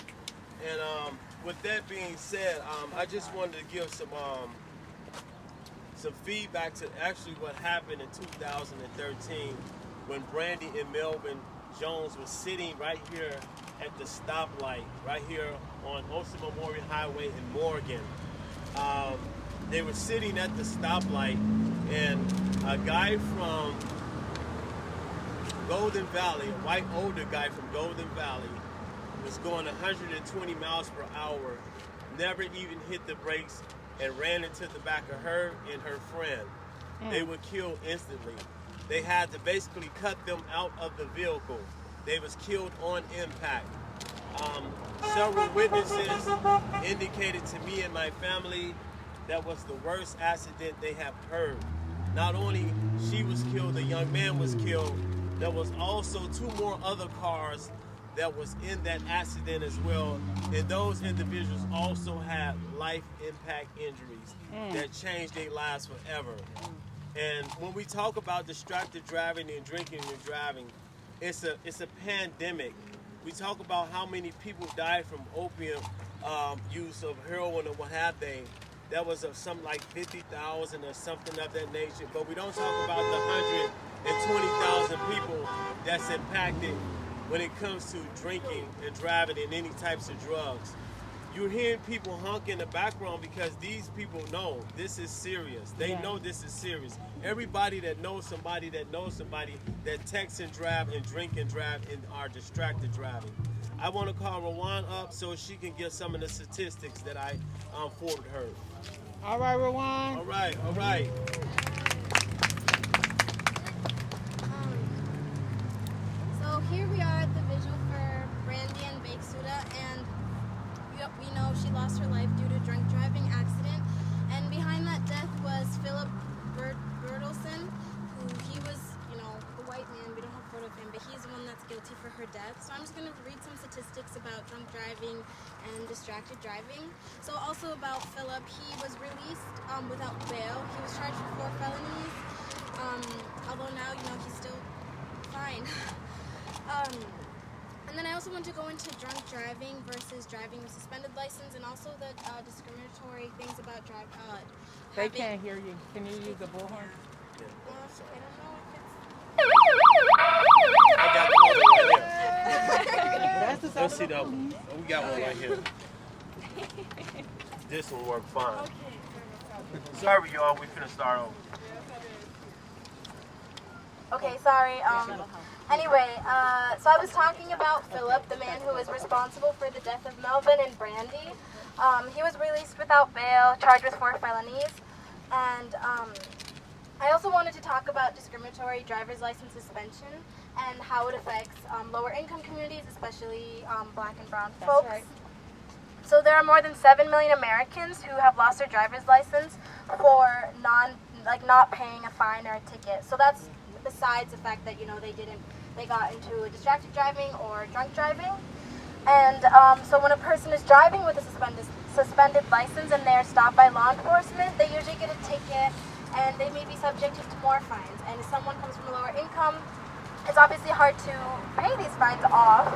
And with that being said, I just wanted to give some some feedback to actually what happened in 2013 when Brandy and Melvin Jones was sitting right here at the stoplight, right here on Olson Memorial Highway in Morgan. They were sitting at the stoplight, and a guy from Golden Valley, a white older guy from Golden Valley, was going 120 miles per hour, never even hit the brakes, and ran into the back of her and her friend. They were killed instantly. They had to basically cut them out of the vehicle. They was killed on impact. Several witnesses indicated to me and my family that was the worst accident they have heard. Not only she was killed, the young man was killed, there was also 2 more other cars that was in that accident as well. And those individuals also had life impact injuries that changed their lives forever. And when we talk about distracted driving and drinking and driving, it's a pandemic. We talk about how many people died from opium use of heroin or what have they. That was of something like 50,000 or something of that nature. But we don't talk about the 120,000 people that's impacted when it comes to drinking and driving and any types of drugs. You're hearing people honk in the background because these people know this is serious. They know this is serious. Everybody that knows somebody that texts and drive and drink and drive and are distracted driving. I want to call Rowan up so she can get some of the statistics that I forwarded her. All right, Rowan. All right. So here we are at the vigil for Brandy Ann Banks Sutta, and we know she lost her life due to drunk driving accident. And behind that death was Philip Bertelsen, who he was, the white man. We don't have a photo of him, but he's the one that's guilty for her death. So I'm just going to read some statistics about drunk driving and distracted driving. So also about Philip, he was released without bail. He was charged with 4 felonies. Although now, he's still fine. And then I also want to go into drunk driving versus driving with suspended license, and also the discriminatory things about driving. They can't hear you. Can you use the bullhorn? I don't know I got one right here. That's the Let's see that one. We got one right here. This will work fine. Sorry, y'all. We finna start over. Okay, sorry. Anyway, so I was talking about Philip, the man who was responsible for the death of Melvin and Brandy. He was released without bail, charged with 4 felonies. And I also wanted to talk about discriminatory driver's license suspension and how it affects lower income communities, especially black and brown folks. Right. So there are more than 7 million Americans who have lost their driver's license for not paying a fine or a ticket. So that's besides the fact that they got into distracted driving or drunk driving. And so when a person is driving with a suspended license and they're stopped by law enforcement, they usually get a ticket and they may be subjected to more fines. And if someone comes from a lower income, it's obviously hard to pay these fines off,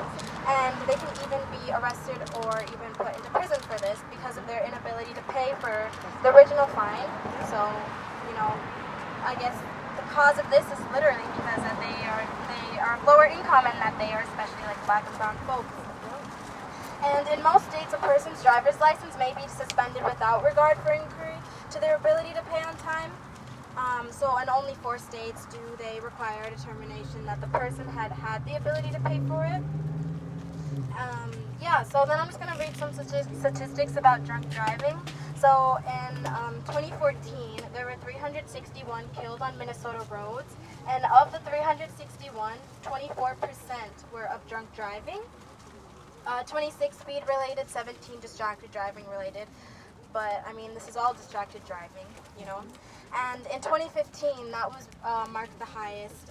and they can even be arrested or even put into prison for this because of their inability to pay for the original fine. So, I guess the cause of this is literally because that they are lower income and that they are especially black and brown folks. And in most states, a person's driver's license may be suspended without regard for inquiry to their ability to pay on time. So in only 4 states do they require a determination that the person had the ability to pay for it. So then I'm just going to read some statistics about drunk driving. So in 2014, there were 361 killed on Minnesota roads, and of the 361, 24% were of drunk driving, 26 speed related, 17 distracted driving related. But this is all distracted driving, And in 2015, that was marked the highest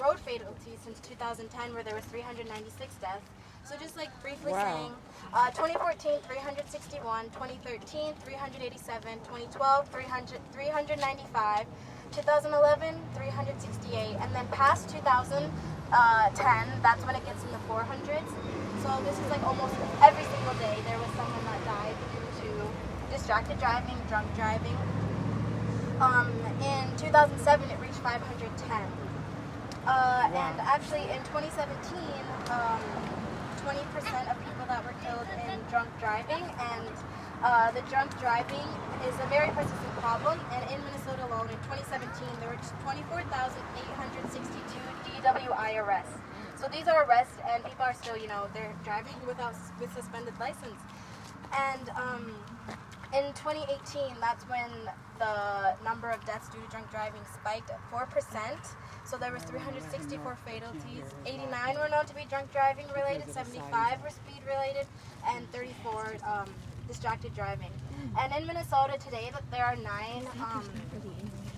road fatality since 2010, where there was 396 deaths. So just briefly saying, 2014, 361, 2013, 387, 2012, 395, 2011, 368, and then past 2010, that's when it gets in the 400s. So this is almost every single day there was someone that died due to distracted driving, drunk driving. In 2007, it reached 510. And actually, in 2017, 20% of people that were killed in drunk driving, and the drunk driving is a very persistent problem. And in Minnesota alone, in 2017, there were 24,862 DWI arrests. So these are arrests, and people are still, they're driving with suspended license. And in 2018, that's when the number of deaths due to drunk driving spiked at 4%. So there was 364 fatalities. 89 were known to be drunk driving related, 75 were speed related, and 34 distracted driving. And in Minnesota today, there are 9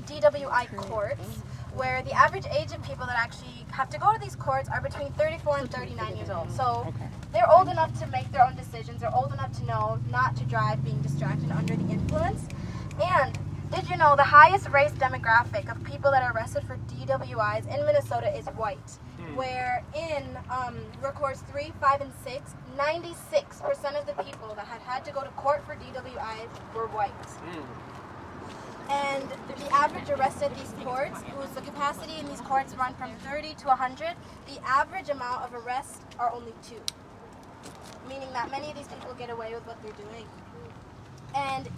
DWI courts, where the average age of people that actually have to go to these courts are between 34 and 39 years old. So they're old enough to make their own decisions. They're old enough to know not to drive being distracted under the influence. And did you know the highest race demographic of people that are arrested for DWIs in Minnesota is white? Where in records 3, 5, and 6, 96% of the people that had to go to court for DWIs were white. And the average arrest at these courts, whose the capacity in these courts run from 30 to 100, the average amount of arrests are only 2. Meaning that many of these people get away with what they're doing. And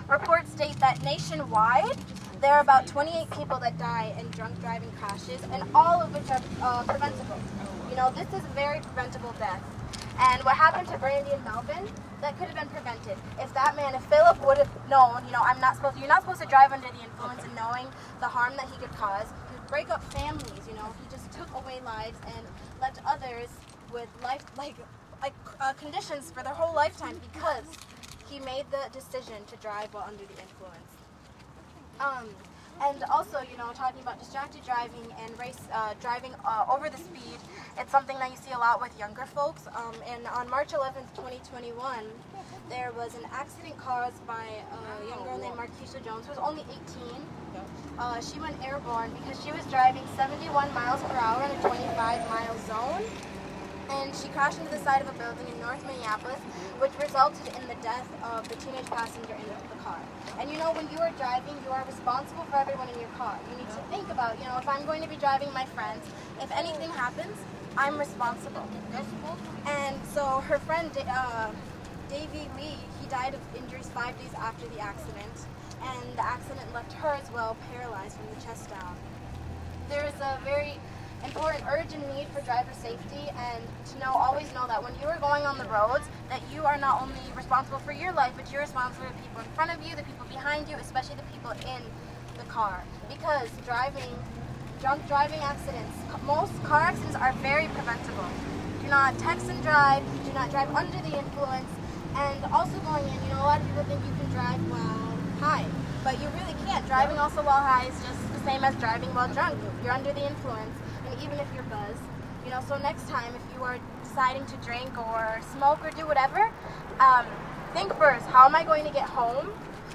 reports state that nationwide, there are about 28 people that die in drunk driving crashes, and all of which are preventable. This is a very preventable death. And what happened to Brandy and Melvin, that could have been prevented. If Philip would have known, you're not supposed to drive under the influence, and knowing the harm that he could cause, he would break up families, he just took away lives and left others with conditions for their whole lifetime because he made the decision to drive while under the influence. And also, talking about distracted driving and driving over the speed, it's something that you see a lot with younger folks. And on March 11th, 2021, there was an accident caused by a young girl named Marquisha Jones, who was only 18. She went airborne because she was driving 71 miles per hour in a 25-mile zone. And she crashed into the side of a building in North Minneapolis, which resulted in the death of the teenage passenger in the car. And when you are driving, you are responsible for everyone in your car. You need to think about, if I'm going to be driving my friends, if anything happens, I'm responsible. And so her friend, Davey Lee, he died of injuries 5 days after the accident. And the accident left her as well paralyzed from the chest down. There is a very important urgent need for driver safety, and to always know that when you are going on the roads, that you are not only responsible for your life, but you're responsible for the people in front of you, the people behind you, especially the people in the car. Because drunk driving accidents, most car accidents are very preventable. Do not text and drive, do not drive under the influence, and also going in, a lot of people think you can drive while high, but you really can't. Driving also while high is just the same as driving while drunk. You're under the influence. Even if you're buzzed, so next time if you are deciding to drink or smoke or do whatever, think first, how am I going to get home,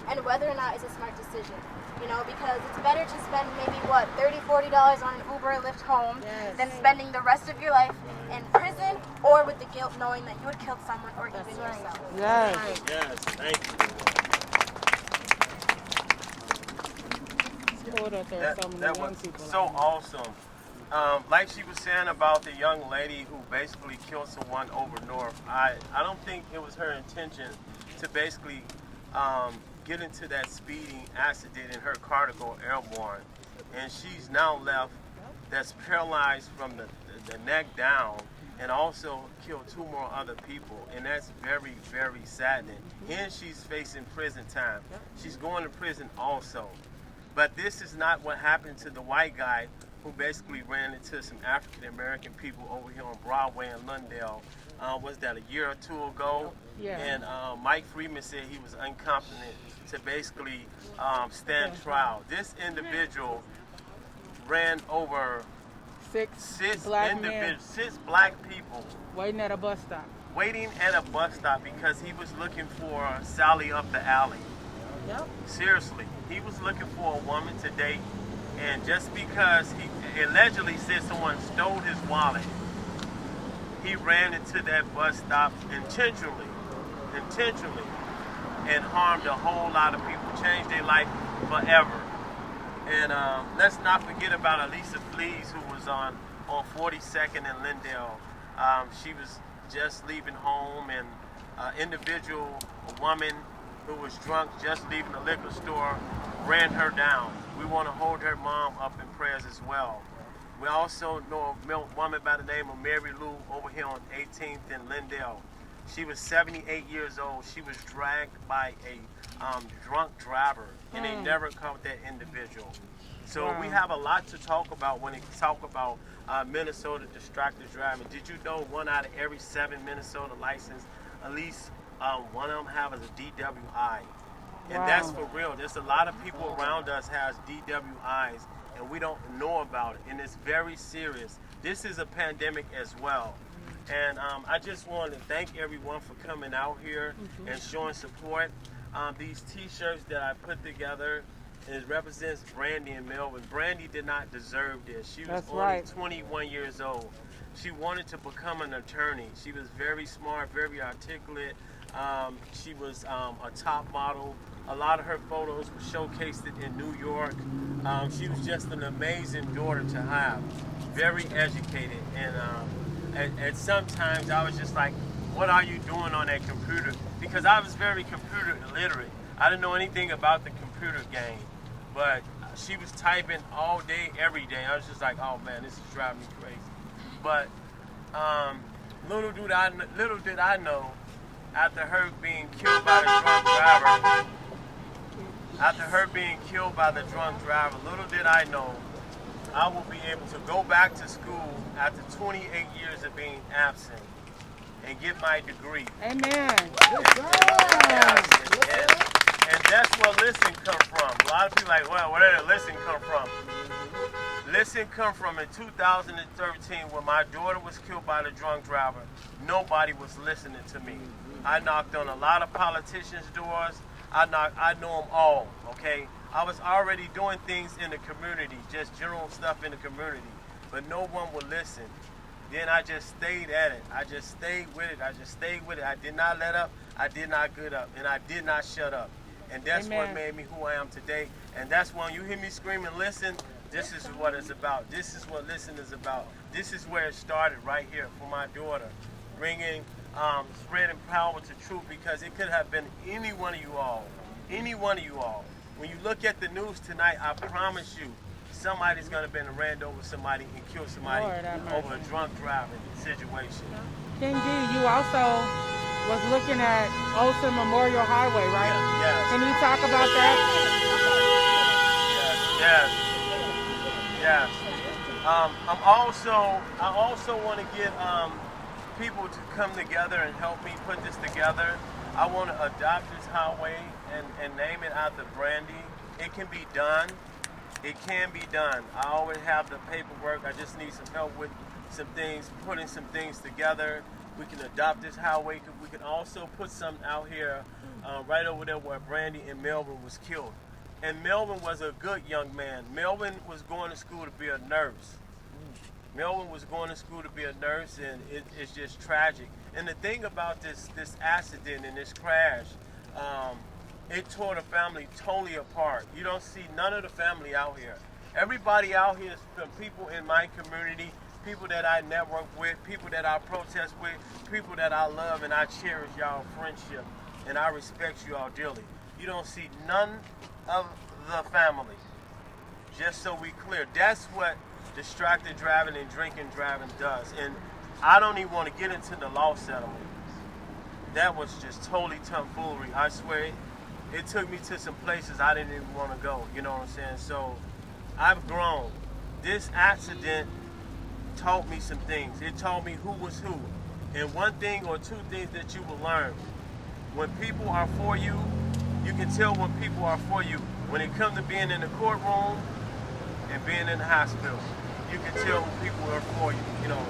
and whether or not it's a smart decision, because it's better to spend maybe $30, $40 on an Uber or Lyft home than spending the rest of your life in prison or with the guilt knowing that you would kill someone or even yourself. Yes, thank you. That was so awesome. Like she was saying about the young lady who basically killed someone over North, I don't think it was her intention to basically get into that speeding accident in her car to go airborne. And she's now left that's paralyzed from the neck down, and also killed 2 more other people. And that's very, very saddening. And she's facing prison time. She's going to prison also. But this is not what happened to the white guy who basically ran into some African American people over here on Broadway in Lundale. Was that a year or 2 ago? Yeah. And Mike Freeman said he was incompetent to basically stand trial. This individual ran over six black people. Waiting at a bus stop Because he was looking for Sally up the alley. Yep. Seriously, he was looking for a woman to date. And just because he allegedly said someone stole his wallet, he ran into that bus stop intentionally. and harmed a whole lot of people, changed their life forever. And let's not forget about Elisa Flees, who was on 42nd and Lindale. She was just leaving home, and an individual, a woman who was drunk, just leaving the liquor store, ran her down. We want to hold her mom up in prayers as well. We also know a woman by the name of Mary Lou over here on 18th and Lindale. She was 78 years old. She was dragged by a drunk driver, and they never caught that individual. So we have a lot to talk about when we talk about Minnesota distracted driving. Did you know 1 out of every 7 Minnesota licensed, at least one of them have a DWI? And that's for real. There's a lot of people around us has DWIs, and we don't know about it, and it's very serious. This is a pandemic as well. And I just want to thank everyone for coming out here and showing support. These t-shirts that I put together, it represents Brandy and Melvin. Brandy did not deserve this. She was only 21 years old. She wanted to become an attorney. She was very smart, very articulate. She was a top model. A lot of her photos were showcased in New York. She was just an amazing daughter to have. Very educated. And sometimes I was just like, what are you doing on that computer? Because I was very computer illiterate. I didn't know anything about the computer game. But she was typing all day, every day. I was just like, oh man, this is driving me crazy. But little did I know, after her being killed by the drunk driver, little did I know I will be able to go back to school after 28 years of being absent and get my degree. Amen. And that's where listen come from. A lot of people are like, well, where did listen come from? Listen come from in 2013 when my daughter was killed by the drunk driver. Nobody was listening to me. I knocked on a lot of politicians' doors. I know them all, okay? I was already doing things in the community, just general stuff in the community, but no one would listen. Then I just stayed at it. I just stayed with it. I did not let up. I did not get up. And I did not shut up. And that's what made me who I am today. And that's when you hear me screaming, listen, this is what it's about. This is what listen is about. This is where it started right here for my daughter. Bringing, spreading power to truth, because it could have been any one of you all. Any one of you all. When you look at the news tonight, I promise you, somebody's going to be ran over somebody and kill somebody over a drunk driving situation. King D, you also was looking at Olsen Memorial Highway, right? Yes. Can you talk about that? Yes. I also want to get people to come together and help me put this together. I want to adopt this highway and name it after Brandy. It can be done. It can be done. I always have the paperwork. I just need some help with some things, putting some things together. We can adopt this highway. We can also put something out here right over there where Brandy and Melvin was killed. And Melvin was a good young man. Melvin was going to school to be a nurse. Melvin was going to school to be a nurse, and it's just tragic. And the thing about this accident and this crash, it tore the family totally apart. You don't see none of the family out here. Everybody out here is from people in my community, people that I network with, people that I protest with, people that I love, and I cherish y'all friendship, and I respect you all dearly. You don't see none of the family. Just so we clear, that's what distracted driving and drinking driving does. And I don't even want to get into the law settlement. That was just totally tomfoolery. I swear it took me to some places I didn't even want to go. You know what I'm saying? So I've grown. This accident taught me some things. It taught me who was who. And one thing or two things that you will learn. When people are for you, you can tell when people are for you. When it comes to being in the courtroom and being in the hospital, you can tell when people are for you, you know.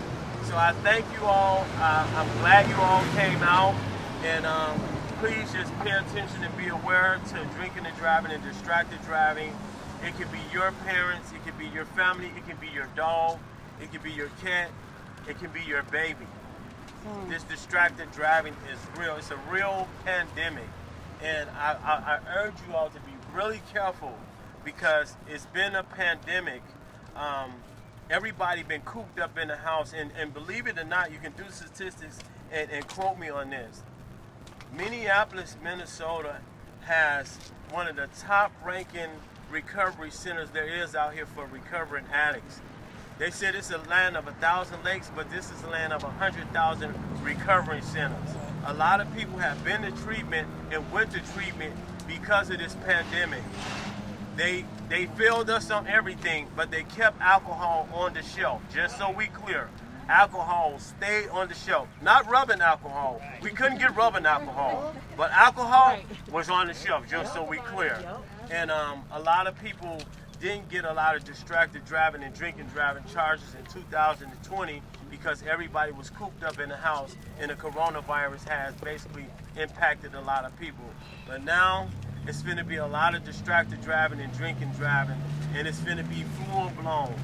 So I thank you all. I'm glad you all came out. And please just pay attention and be aware to drinking and driving and distracted driving. It could be your parents, it could be your family, it can be your dog, it could be your cat, it can be your baby. This distracted driving is real. It's a real pandemic. And I urge you all to be really careful because it's been a pandemic. Everybody been cooped up in the house, and believe it or not, you can do statistics and quote me on this. Minneapolis, Minnesota has one of the top-ranking recovery centers there is out here for recovering addicts. They said it's a land of 1,000 lakes, but this is a land of 100,000 recovery centers. A lot of people have been to treatment and went to treatment because of this pandemic. They failed us on everything, but they kept alcohol on the shelf. Just so we clear, alcohol stayed on the shelf. Not rubbing alcohol. We couldn't get rubbing alcohol, but alcohol was on the shelf, just so we clear. And a lot of people didn't get a lot of distracted driving and drinking driving charges in 2020 because everybody was cooped up in the house, and the coronavirus has basically impacted a lot of people. But now it's going to be a lot of distracted driving and drinking driving, and it's going to be full blown.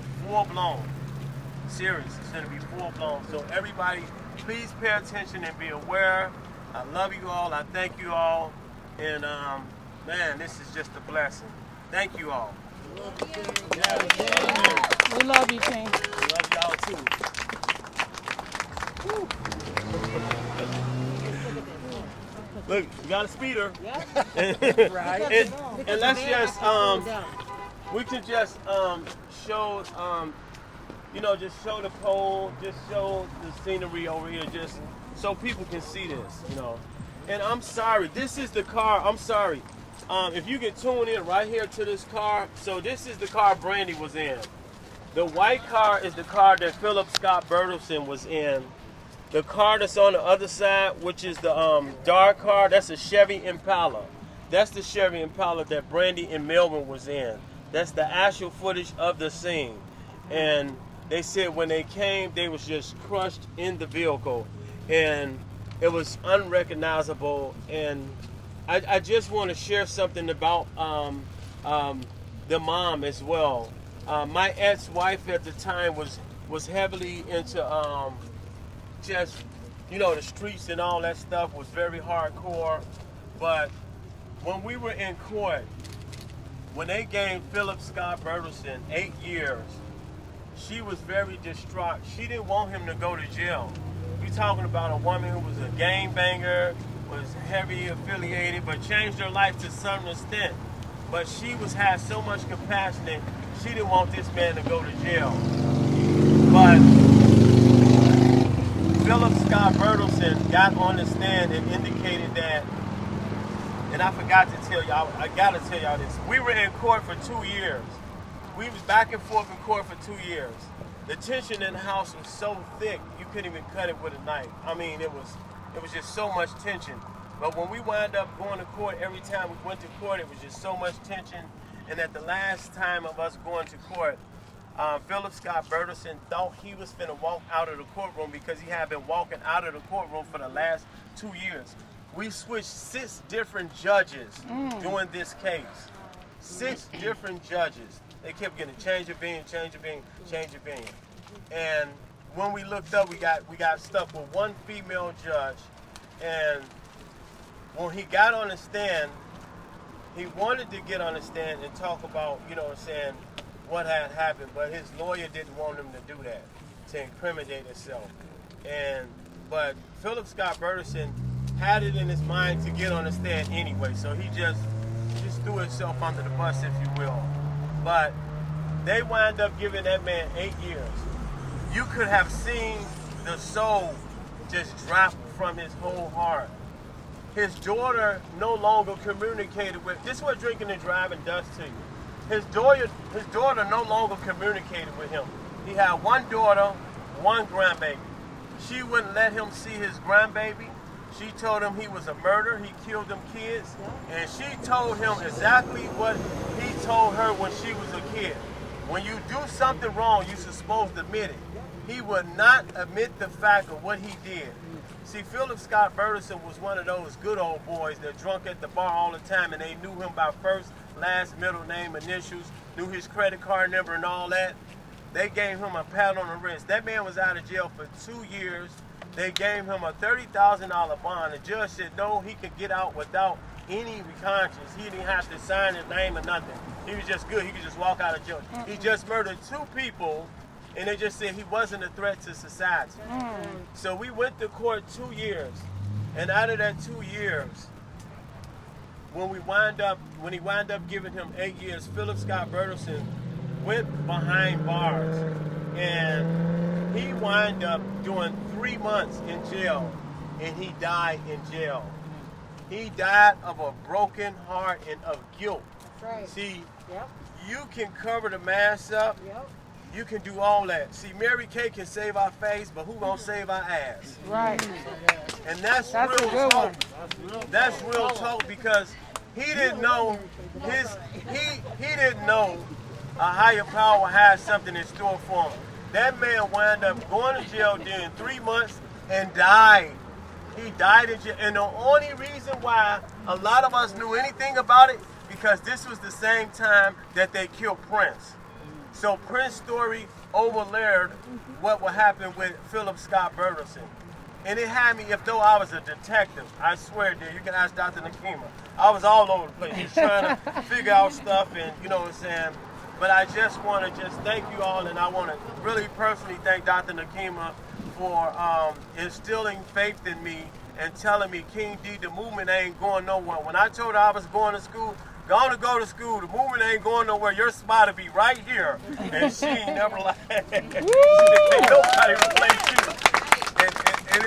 Serious, it's going to be full blown. So everybody, please pay attention and be aware. I love you all. I thank you all. And man, this is just a blessing. Thank you all. We love you, King. We love y'all too. Look, you got a speeder. Yeah. Right. And let's just we can just show just show the pole, just show the scenery over here, just so people can see this, And I'm sorry, this is the car. I'm sorry. If you can tune in right here to this car, so this is the car Brandy was in. The white car is the car that Philip Scott Bertelsen was in. The car that's on the other side, which is the dark car, that's a Chevy Impala. That's the Chevy Impala that Brandy and Melvin was in. That's the actual footage of the scene. And they said when they came, they was just crushed in the vehicle. And it was unrecognizable. And I just want to share something about the mom as well. My ex-wife at the time was heavily into just, the streets and all that stuff, was very hardcore. But when we were in court, when they gave Philip Scott Bertelsen 8 years, she was very distraught. She didn't want him to go to jail. You're talking about a woman who was a gangbanger, was heavy affiliated, but changed her life to some extent. But she had so much compassion that she didn't want this man to go to jail. But Philip Scott Bertelsen got on the stand and indicated that, and I forgot to tell y'all, I gotta tell y'all this. We were in court for 2 years. We was back and forth in court for 2 years. The tension in the house was so thick, you couldn't even cut it with a knife. I mean, it was just so much tension. But when we wound up going to court, every time we went to court, it was just so much tension. And at the last time of us going to court, Philip Scott Bertelsen thought he was finna walk out of the courtroom because he had been walking out of the courtroom for the last 2 years. We switched 6 different judges doing this case. 6 different judges. They kept getting change of opinion. And when we looked up, we got stuck with one female judge. And when he got on the stand, he wanted to get on the stand and talk about, what had happened, but his lawyer didn't want him to do that, to incriminate himself. But Philip Scott Bertelsen had it in his mind to get on the stand anyway, so he just threw himself under the bus, if you will. But they wound up giving that man 8 years. You could have seen the soul just drop from his whole heart. His daughter no longer communicated with. This is what drinking and driving does to you. His daughter no longer communicated with him. He had one daughter, one grandbaby. She wouldn't let him see his grandbaby. She told him he was a murderer. He killed them kids. And she told him exactly what he told her when she was a kid. When you do something wrong, you're supposed to admit it. He would not admit the fact of what he did. See, Philip Scott Bertelsen was one of those good old boys that drunk at the bar all the time, and they knew him by first, last, middle name, initials, knew his credit card number and all that. They gave him a pat on the wrist. That man was out of jail for 2 years. They gave him a $30,000 bond. The judge said no, he could get out without any conscience. He didn't have to sign his name or nothing. He was just good. He could just walk out of jail. He just murdered 2 people, and they just said he wasn't a threat to society. So we went to court 2 years, and out of that 2 years, when he wound up giving him 8 years, Philip Scott Bertelsen went behind bars, and he wound up doing 3 months in jail, and he died in jail. He died of a broken heart and of guilt. That's right. See, you can cover the mask up. You can do all that. See, Mary Kay can save our face, but who gonna save our ass? Right. And that's a real good talk. one. That's real talk, because he didn't know he didn't know a higher power had something in store for him. That man wound up going to jail during 3 months and died. He died in jail. And the only reason why a lot of us knew anything about it, because this was the same time that they killed Prince. So Prince's story overlaid what would happen with Philip Scott Bertelsen. And it had me, if though I was a detective, I swear, dear, you can ask Dr. Nakima. I was all over the place, just trying to figure out stuff, and you know what I'm saying? But I just want to just thank you all, and I want to really personally thank Dr. Nakima for instilling faith in me and telling me, King D, the movement ain't going nowhere. When I told her I was going to school, going to go to school, the movement ain't going nowhere. Your spot will be right here. And she ain't never lied. Ain't nobody replace you. And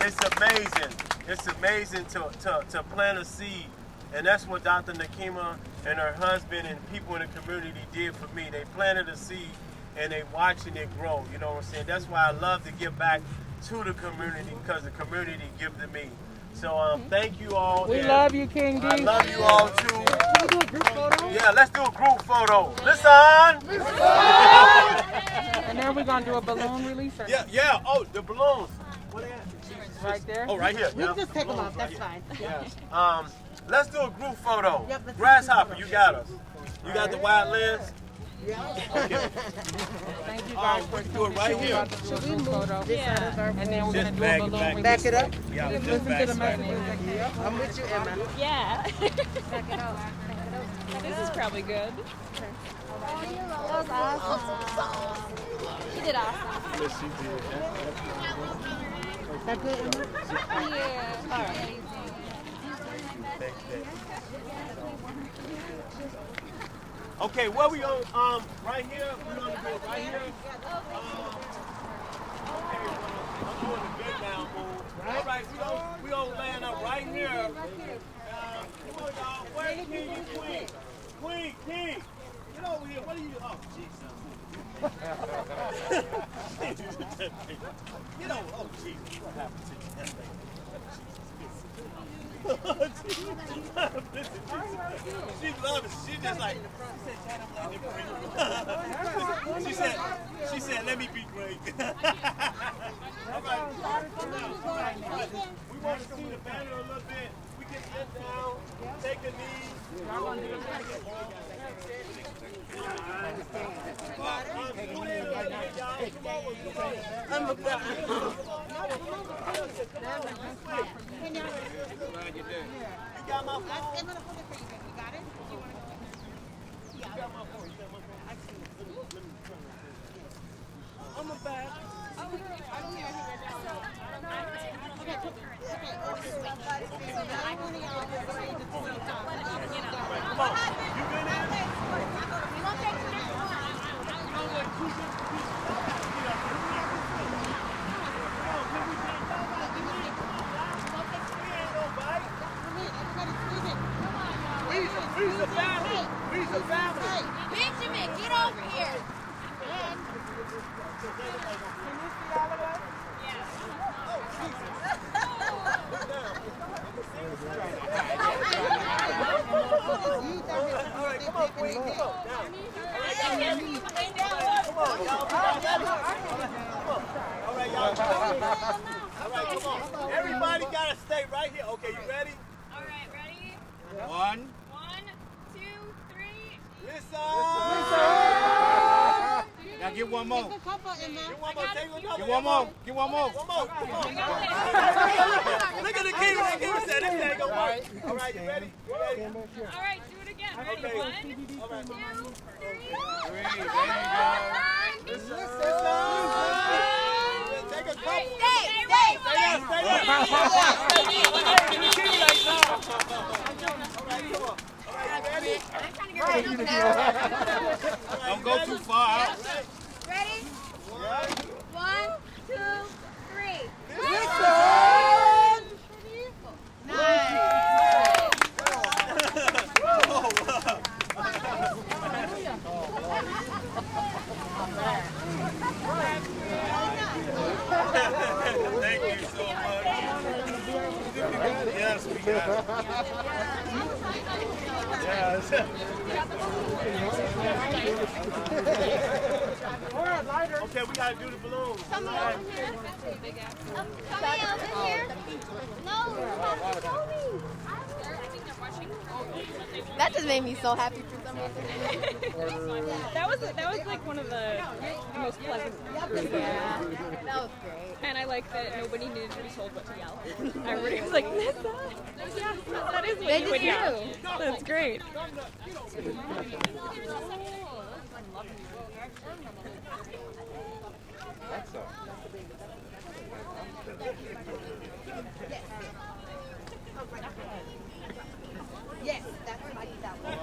it's amazing. It's amazing to plant a seed. And that's what Dr. Nakima and her husband and people in the community did for me. They planted a seed and they watching it grow. You know what I'm saying? That's why I love to give back to the community, because the community give to me. So thank you all. We love you, King D. I love you all too. Can we do a group photo? Yeah, let's do a group photo. Listen. And then we're gonna do a balloon release. Yeah. Oh, the balloons. What are they at? Right there. Oh, right here. We Yeah. can just take them off. That's fine. Yes. Let's do a group photo. Grasshopper, you got us. You got the wide lens? Yeah. Okay. Thank you guys for do it right here. Should we move this out of our And then we're just going to do a balloon release. back it up? Yeah, Just listen back to the it messages. up. I'm with you, Emma. Yeah. Back it up. This is probably good. That was awesome. She did awesome. Yes, she did. Is that good, Emma? Yeah. All right. Okay, where we on? Right here. We're gonna do it right here. Okay, I'm doing the big down move. All right, we gonna land up right here. Come on, y'all. Where's the king and queen? King. Get over here. What are you? Oh, Jesus. Get over. Oh, Jesus. What happened to you? She loves it. She just like, she said, let me be great. All right. We want to see the banner a little bit. We can sit down, take a knee. You got my phone? I'm going to hold it for you. You got it? Do you want to? Yeah. You got my phone. I'm a bad. I don't hear you. Come on. You good in? We's a family. We's a family. Benjamin, get over here. All right, come on, Queen. Come on. All right, y'all. All right, come on. Everybody gotta stay right here. Okay, you ready? All right, ready? 1, 2, 3. Listen. Now get one more. Take a couple in there. Get one more. Get one more. Get one more. One more. Look at the key. The key said this ain't gonna work. All right, you ready? You ready? All right, do it again. Ready? Okay. 1, All right. 2, 3. There you go. Listen. Take a couple. Stay. Stay there. Don't go too far out. Ready? 1, 2, 3. Thank you so much. Yes, we got it. Yes. Okay, we gotta do the balloons. Somebody over here? No, that just made me so happy for some reason. That was like one of the most pleasant. Yeah, that was great. And I like that nobody needed to be told what to yell. Everybody was like, Nessa. Yes, that is what you would yell. That's great. That's Yes, that's my that one.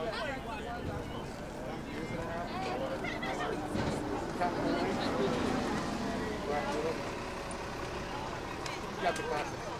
got the glasses.